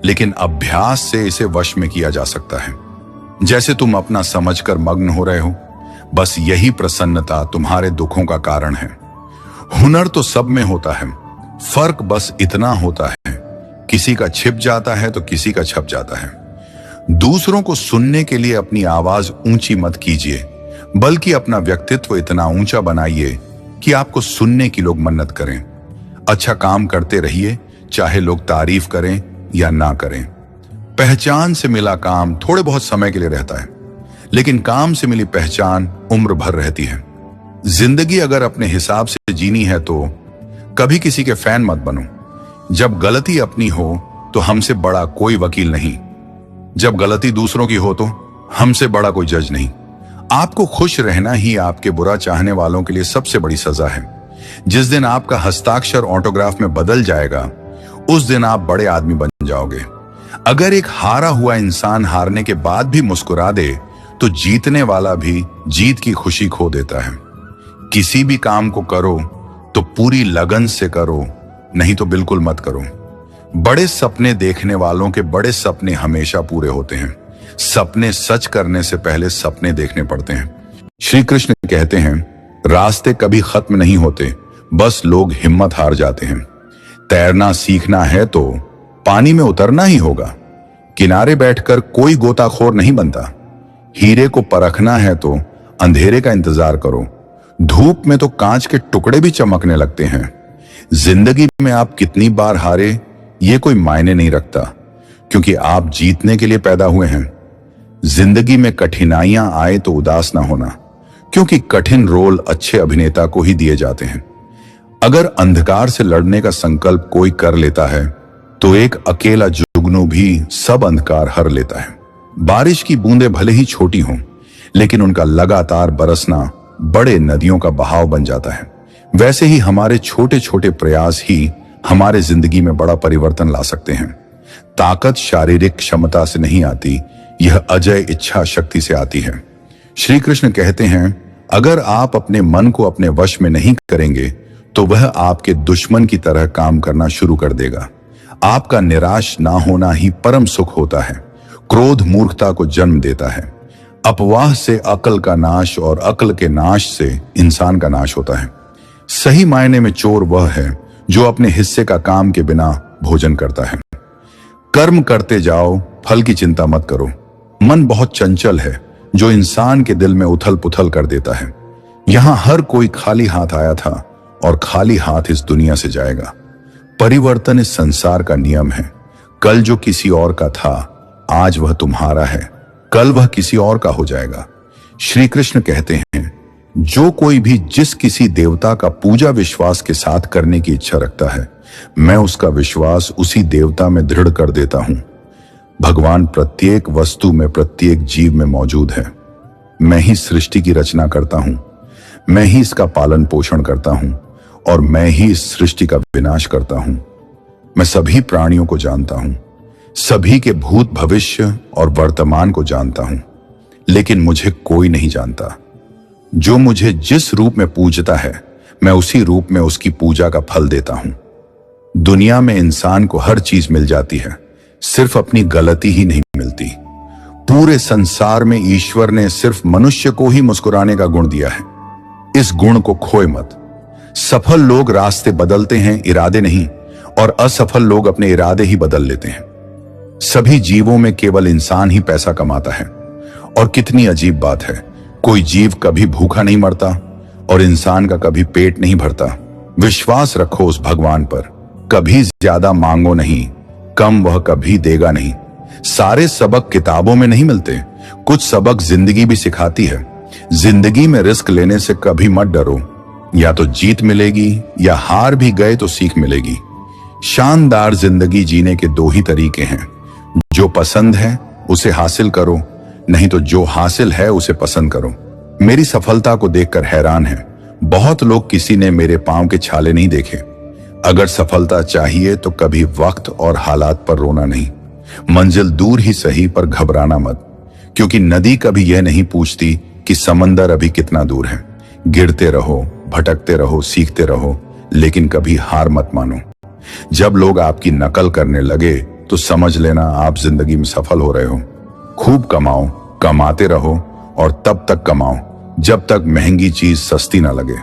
लेकिन अभ्यास से इसे वश में किया जा सकता है। जैसे तुम अपना समझकर मग्न हो रहे हो, बस यही प्रसन्नता तुम्हारे दुखों का कारण है। हुनर तो सब में होता है, फर्क बस इतना होता है, किसी का छिप जाता है तो किसी का छप जाता है। दूसरों को सुनने के लिए अपनी आवाज ऊंची मत कीजिए, बल्कि अपना व्यक्तित्व इतना ऊंचा बनाइए कि आपको सुनने की लोग मन्नत करें। अच्छा काम करते रहिए, चाहे लोग तारीफ करें या ना करें। पहचान से मिला काम थोड़े बहुत समय के लिए रहता है, लेकिन काम से मिली पहचान उम्र भर रहती है। जिंदगी अगर अपने हिसाब से जीनी है तो कभी किसी के फैन मत बनो। जब गलती अपनी हो तो हमसे बड़ा कोई वकील नहीं, जब गलती दूसरों की हो तो हमसे बड़ा कोई जज नहीं। आपको खुश रहना ही आपके बुरा चाहने वालों के लिए सबसे बड़ी सजा है। जिस दिन आपका हस्ताक्षर ऑटोग्राफ में बदल जाएगा, उस दिन आप बड़े आदमी बन जाओगे। अगर एक हारा हुआ इंसान हारने के बाद भी मुस्कुरा दे तो जीतने वाला भी जीत की खुशी खो देता है। किसी भी काम को करो तो पूरी लगन से करो, नहीं तो बिल्कुल मत करो। बड़े सपने देखने वालों के बड़े सपने हमेशा पूरे होते हैं। सपने सच करने से पहले सपने देखने पड़ते हैं। श्री कृष्ण कहते हैं, रास्ते कभी खत्म नहीं होते, बस लोग हिम्मत हार जाते हैं। तैरना सीखना है तो पानी में उतरना ही होगा। किनारे बैठकर कोई गोताखोर नहीं बनता। हीरे को परखना है तो अंधेरे का इंतजार करो। धूप में तो कांच के टुकड़े भी चमकने लगते हैं। जिंदगी में आप कितनी बार हारे ये कोई मायने नहीं रखता, क्योंकि आप जीतने के लिए पैदा हुए हैं। जिंदगी में कठिनाइयां आए तो उदास ना होना, क्योंकि कठिन रोल अच्छे अभिनेता को ही दिए जाते हैं। अगर अंधकार से लड़ने का संकल्प कोई कर लेता है तो एक अकेला जुगनू भी सब अंधकार हर लेता है। बारिश की बूंदें भले ही छोटी हों, लेकिन उनका लगातार बरसना बड़े नदियों का बहाव बन जाता है। वैसे ही हमारे छोटे छोटे प्रयास ही हमारे जिंदगी में बड़ा परिवर्तन ला सकते हैं। ताकत शारीरिक क्षमता से नहीं आती, यह अजय इच्छा शक्ति से आती है। श्री कृष्ण कहते हैं, अगर आप अपने मन को अपने वश में नहीं करेंगे तो वह आपके दुश्मन की तरह काम करना शुरू कर देगा। आपका निराश ना होना ही परम सुख होता है। क्रोध मूर्खता को जन्म देता है। अपवाह से अकल का नाश और अकल के नाश से इंसान का नाश होता है। सही मायने में चोर वह है जो अपने हिस्से का काम के बिना भोजन करता है। कर्म करते जाओ, फल की चिंता मत करो। मन बहुत चंचल है जो इंसान के दिल में उथल पुथल कर देता है। यहां हर कोई खाली हाथ आया था और खाली हाथ इस दुनिया से जाएगा। परिवर्तन इस संसार का नियम है। कल जो किसी और का था, आज वह तुम्हारा है, कल वह किसी और का हो जाएगा। श्री कृष्ण कहते हैं, जो कोई भी जिस किसी देवता का पूजा विश्वास के साथ करने की इच्छा रखता है, मैं उसका विश्वास उसी देवता में दृढ़ कर देता हूं। भगवान प्रत्येक वस्तु में, प्रत्येक जीव में मौजूद है। मैं ही सृष्टि की रचना करता हूं, मैं ही इसका पालन पोषण करता हूं और मैं ही इस सृष्टि का विनाश करता हूं। मैं सभी प्राणियों को जानता हूं, सभी के भूत भविष्य और वर्तमान को जानता हूं, लेकिन मुझे कोई नहीं जानता। जो मुझे जिस रूप में पूजता है, मैं उसी रूप में उसकी पूजा का फल देता हूं। दुनिया में इंसान को हर चीज मिल जाती है, सिर्फ अपनी गलती ही नहीं मिलती। पूरे संसार में ईश्वर ने सिर्फ मनुष्य को ही मुस्कुराने का गुण दिया है। इस गुण को खोए मत। सफल लोग रास्ते बदलते हैं, इरादे नहीं, और असफल लोग अपने इरादे ही बदल लेते हैं। सभी जीवों में केवल इंसान ही पैसा कमाता है। और कितनी अजीब बात है, कोई जीव कभी भूखा नहीं मरता और इंसान का कभी पेट नहीं भरता। विश्वास रखो उस भगवान पर। कभी ज्यादा मांगो नहीं, कम वह कभी देगा नहीं। सारे सबक किताबों में नहीं मिलते, कुछ सबक जिंदगी भी सिखाती है। जिंदगी में रिस्क लेने से कभी मत डरो। या तो जीत मिलेगी या हार भी गए तो सीख मिलेगी। शानदार जिंदगी जीने के दो ही तरीके हैं, जो पसंद है उसे हासिल करो, नहीं तो जो हासिल है उसे पसंद करो। मेरी सफलता को देखकर हैरान है, बहुत लोग किसी ने मेरे पांव के छाले नहीं देखे। अगर सफलता चाहिए तो कभी वक्त और हालात पर रोना नहीं। मंजिल दूर ही सही पर घबराना मत, क्योंकि नदी कभी यह नहीं पूछती कि समंदर अभी कितना दूर है। गिरते रहो, भटकते रहो, सीखते रहो, लेकिन कभी हार मत मानो। जब लोग आपकी नकल करने लगे तो समझ लेना आप जिंदगी में सफल हो रहे हो। खूब कमाओ, कमाते रहो और तब तक कमाओ जब तक महंगी चीज सस्ती ना लगे।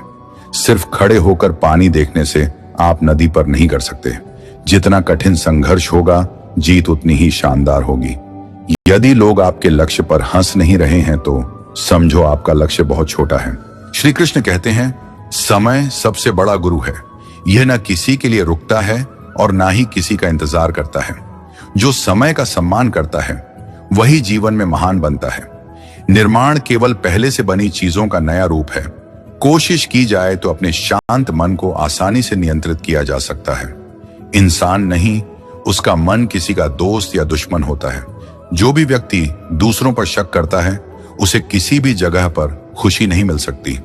सिर्फ खड़े होकर पानी देखने से आप नदी पर नहीं कर सकते। जितना कठिन संघर्ष होगा, जीत उतनी ही शानदार होगी। यदि लोग आपके लक्ष्य पर हंस नहीं रहे हैं तो समझो आपका लक्ष्य बहुत छोटा है। श्री कृष्ण कहते हैं, समय सबसे बड़ा गुरु है। यह न किसी के लिए रुकता है और ना ही किसी का इंतजार करता है। जो समय का सम्मान करता है वही जीवन में महान बनता है। निर्माण केवल पहले से बनी चीजों का नया रूप है। कोशिश की जाए तो अपने शांत मन को आसानी से नियंत्रित किया जा सकता है। इंसान नहीं, उसका मन किसी का दोस्त या दुश्मन होता है। जो भी व्यक्ति दूसरों पर शक करता है, उसे किसी भी जगह पर खुशी नहीं मिल सकती।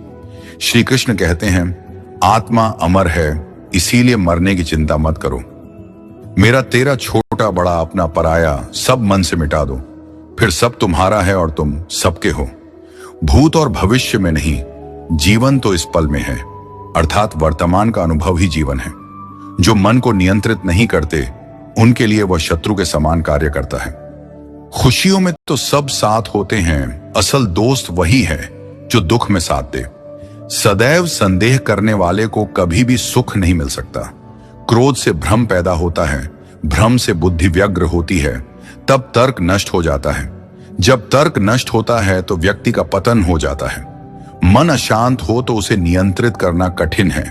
श्री कृष्ण कहते हैं, आत्मा अमर है, इसीलिए मरने की चिंता मत करो। मेरा तेरा छोटा बड़ा अपना पराया सब मन से मिटा दो, फिर सब तुम्हारा है और तुम सबके हो। भूत और भविष्य में नहीं, जीवन तो इस पल में है, अर्थात वर्तमान का अनुभव ही जीवन है। जो मन को नियंत्रित नहीं करते, उनके लिए वह शत्रु के समान कार्य करता है। खुशियों में तो सब साथ होते हैं, असल दोस्त वही है जो दुख में साथ दे। सदैव संदेह करने वाले को कभी भी सुख नहीं मिल सकता। क्रोध से भ्रम पैदा होता है, भ्रम से बुद्धि व्यग्र होती है, तब तर्क नष्ट हो जाता है। जब तर्क नष्ट होता है तो व्यक्ति का पतन हो जाता है। मन अशांत हो तो उसे नियंत्रित करना कठिन है,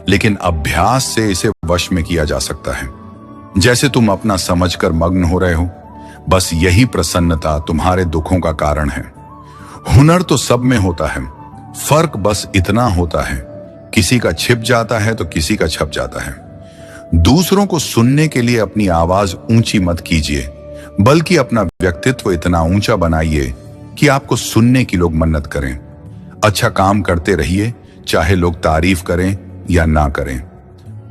लेकिन अभ्यास से इसे वश में किया जा सकता है। जैसे तुम अपना समझकर मग्न हो रहे हो, बस यही प्रसन्नता तुम्हारे दुखों का कारण है। हुनर तो सब में होता है, फर्क बस इतना होता है, किसी का छिप जाता है तो किसी का छप जाता है। दूसरों को सुनने के लिए अपनी आवाज ऊंची मत कीजिए, बल्कि अपना व्यक्तित्व इतना ऊंचा बनाइए कि आपको सुनने की लोग मन्नत करें। अच्छा काम करते रहिए, चाहे लोग तारीफ करें या ना करें।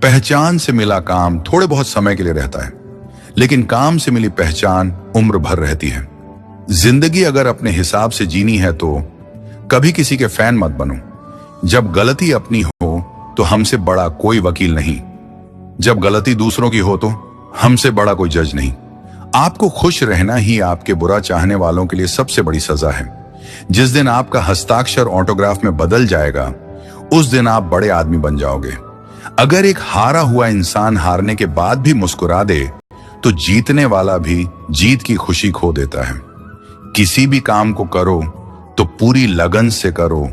पहचान से मिला काम थोड़े बहुत समय के लिए रहता है, लेकिन काम से मिली पहचान उम्र भर रहती है। जिंदगी अगर अपने हिसाब से जीनी है तो कभी किसी के फैन मत बनो। जब गलती अपनी हो तो हमसे बड़ा कोई वकील नहीं, जब गलती दूसरों की हो तो हमसे बड़ा कोई जज नहीं। आपको खुश रहना ही आपके बुरा चाहने वालों के लिए सबसे बड़ी सजा है। जिस दिन आपका हस्ताक्षर ऑटोग्राफ में बदल जाएगा, उस दिन आप बड़े आदमी बन जाओगे। अगर एक हारा हुआ इंसान हारने के बाद भी मुस्कुरा दे तो जीतने वाला भी जीत की खुशी खो देता है। किसी भी काम को करो तो पूरी लगन से करो,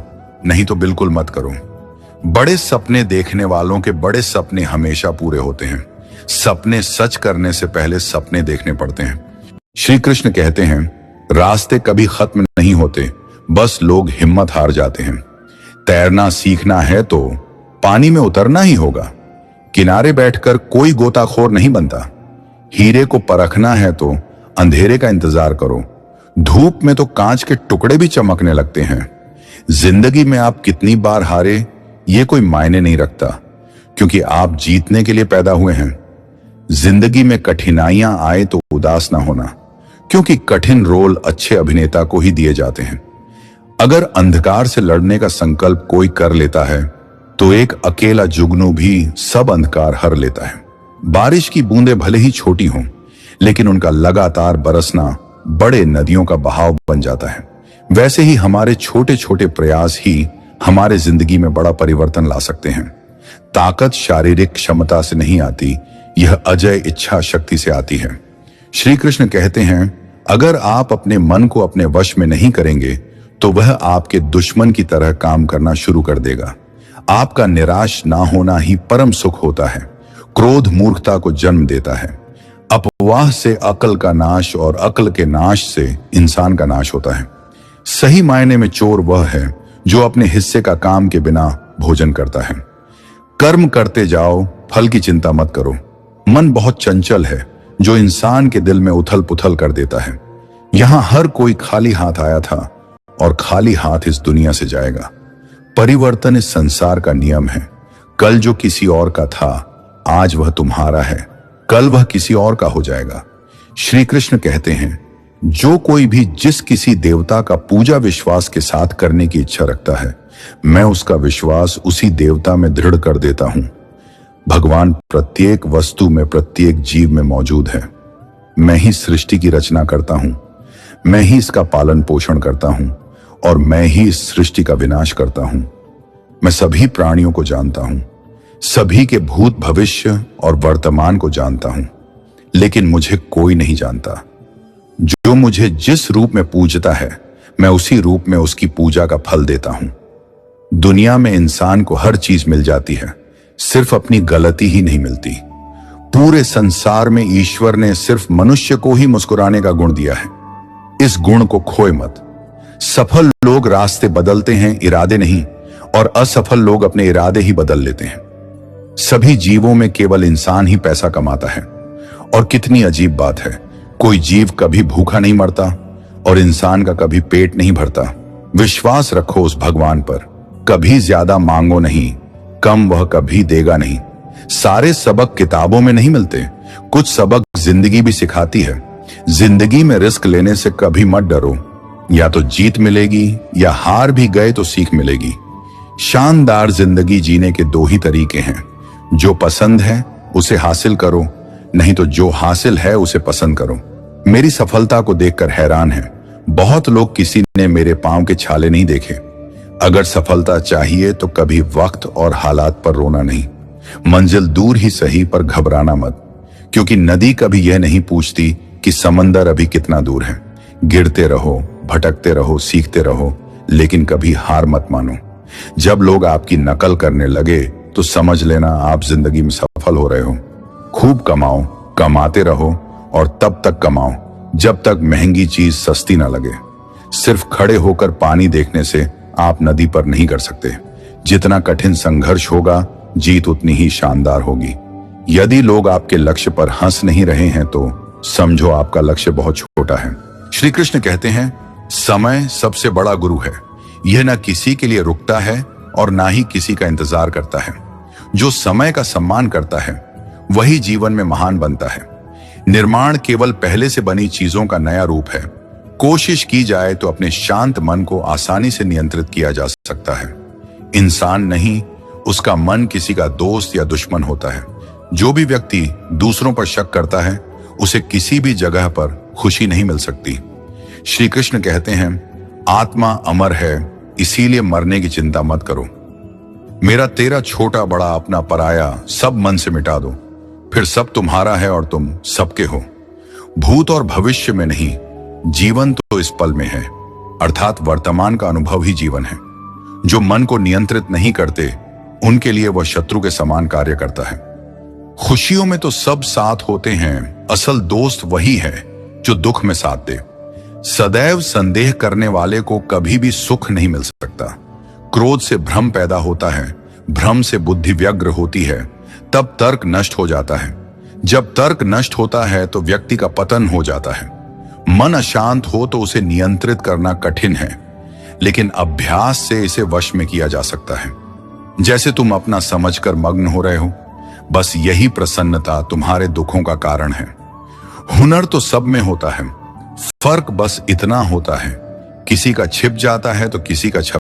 नहीं तो बिल्कुल मत करो। बड़े सपने देखने वालों के बड़े सपने हमेशा पूरे होते हैं। सपने सच करने से पहले सपने देखने पड़ते हैं। श्री कृष्ण कहते हैं, रास्ते कभी खत्म नहीं होते, बस लोग हिम्मत हार जाते हैं। तैरना सीखना है तो पानी में उतरना ही होगा। किनारे बैठकर कोई गोताखोर नहीं बनता। हीरे को परखना है तो अंधेरे का इंतजार करो। धूप में तो कांच के टुकड़े भी चमकने लगते हैं। जिंदगी में आप कितनी बार हारे ये कोई मायने नहीं रखता, क्योंकि आप जीतने के लिए पैदा हुए हैं। जिंदगी में कठिनाइयां आए तो उदास ना होना, क्योंकि कठिन रोल अच्छे अभिनेता को ही दिए जाते हैं। अगर अंधकार से लड़ने का संकल्प कोई कर लेता है तो एक अकेला जुगनू भी सब अंधकार हर लेता है। बारिश की बूंदें भले ही छोटी हों, लेकिन उनका लगातार बरसना बड़े नदियों का बहाव बन जाता है। वैसे ही हमारे छोटे छोटे प्रयास ही हमारे जिंदगी में बड़ा परिवर्तन ला सकते हैं। ताकत शारीरिक क्षमता से नहीं आती, यह अजय इच्छा शक्ति से आती है। श्री कृष्ण कहते हैं, अगर आप अपने मन को अपने वश में नहीं करेंगे तो वह आपके दुश्मन की तरह काम करना शुरू कर देगा। आपका निराश ना होना ही परम सुख होता है। क्रोध मूर्खता को जन्म देता है। अपवाह से अकल का नाश और अकल के नाश से इंसान का नाश होता है। सही मायने में चोर वह है जो अपने हिस्से का काम के बिना भोजन करता है। कर्म करते जाओ, फल की चिंता मत करो। मन बहुत चंचल है जो इंसान के दिल में उथल पुथल कर देता है। यहां हर कोई खाली हाथ आया था और खाली हाथ इस दुनिया से जाएगा। परिवर्तन इस संसार का नियम है। कल जो किसी और का था, आज वह तुम्हारा है, कल वह किसी और का हो जाएगा। श्री कृष्ण कहते हैं, जो कोई भी जिस किसी देवता का पूजा विश्वास के साथ करने की इच्छा रखता है, मैं उसका विश्वास उसी देवता में दृढ़ कर देता हूं। भगवान प्रत्येक वस्तु में, प्रत्येक जीव में मौजूद है। मैं ही सृष्टि की रचना करता हूं, मैं ही इसका पालन पोषण करता हूं और मैं ही इस सृष्टि का विनाश करता हूं। मैं सभी प्राणियों को जानता हूं, सभी के भूत भविष्य और वर्तमान को जानता हूं, लेकिन मुझे कोई नहीं जानता। जो मुझे जिस रूप में पूजता है, मैं उसी रूप में उसकी पूजा का फल देता हूं। दुनिया में इंसान को हर चीज मिल जाती है, सिर्फ अपनी गलती ही नहीं मिलती। पूरे संसार में ईश्वर ने सिर्फ मनुष्य को ही मुस्कुराने का गुण दिया है। इस गुण को खोए मत। सफल लोग रास्ते बदलते हैं, इरादे नहीं, और असफल लोग अपने इरादे ही बदल लेते हैं। सभी जीवों में केवल इंसान ही पैसा कमाता है। और कितनी अजीब बात है, कोई जीव कभी भूखा नहीं मरता और इंसान का कभी पेट नहीं भरता। विश्वास रखो उस भगवान पर। कभी ज्यादा मांगो नहीं, कम वह कभी देगा नहीं। सारे सबक किताबों में नहीं मिलते, कुछ सबक जिंदगी भी सिखाती है। जिंदगी में रिस्क लेने से कभी मत डरो, या तो जीत मिलेगी या हार भी गए तो सीख मिलेगी। शानदार जिंदगी जीने के दो ही तरीके हैं, जो पसंद है उसे हासिल करो, नहीं तो जो हासिल है उसे पसंद करो। मेरी सफलता को देखकर हैरान है। बहुत लोग किसी ने मेरे पांव के छाले नहीं देखे, अगर सफलता चाहिए तो कभी वक्त और हालात पर रोना नहीं। मंजिल दूर ही सही पर घबराना मत, क्योंकि नदी कभी यह नहीं पूछती कि समंदर अभी कितना दूर है। गिरते रहो, भटकते रहो, सीखते रहो, लेकिन कभी हार मत मानो। जब लोग आपकी नकल करने लगे तो समझ लेना आप जिंदगी में सफल हो रहे हो। खूब कमाओ, कमाते रहो और तब तक कमाओ जब तक महंगी चीज सस्ती ना लगे। सिर्फ खड़े होकर पानी देखने से आप नदी पर नहीं कर सकते। जितना कठिन संघर्ष होगा, जीत उतनी ही शानदार होगी। यदि लोग आपके लक्ष्य पर हंस नहीं रहे हैं तो समझो आपका लक्ष्य बहुत छोटा है। श्री कृष्ण कहते हैं, समय सबसे बड़ा गुरु है। यह न किसी के लिए रुकता है और ना ही किसी का इंतजार करता है। जो समय का सम्मान करता है वही जीवन में महान बनता है। निर्माण केवल पहले से बनी चीजों का नया रूप है। कोशिश की जाए तो अपने शांत मन को आसानी से नियंत्रित किया जा सकता है। इंसान नहीं, उसका मन किसी का दोस्त या दुश्मन होता है। जो भी व्यक्ति दूसरों पर शक करता है उसे किसी भी जगह पर खुशी नहीं मिल सकती। श्री कृष्ण कहते हैं, आत्मा अमर है, इसीलिए मरने की चिंता मत करो। मेरा तेरा छोटा बड़ा अपना पराया सब मन से मिटा दो, फिर सब तुम्हारा है और तुम सबके हो। भूत और भविष्य में नहीं, जीवन तो इस पल में है, अर्थात वर्तमान का अनुभव ही जीवन है। जो मन को नियंत्रित नहीं करते उनके लिए वह शत्रु के समान कार्य करता है। खुशियों में तो सब साथ होते हैं, असल दोस्त वही है जो दुख में साथ दे। सदैव संदेह करने वाले को कभी भी सुख नहीं मिल सकता। क्रोध से भ्रम पैदा होता है, भ्रम से बुद्धि व्यग्र होती है, तब तर्क नष्ट हो जाता है। जब तर्क नष्ट होता है तो व्यक्ति का पतन हो जाता है। मन अशांत हो तो उसे नियंत्रित करना कठिन है, लेकिन अभ्यास से इसे वश में किया जा सकता है। जैसे तुम अपना समझकर मग्न हो रहे हो, बस यही प्रसन्नता तुम्हारे दुखों का कारण है। हुनर तो सब में होता है, फर्क बस इतना होता है, किसी का छिप जाता है तो किसी का छप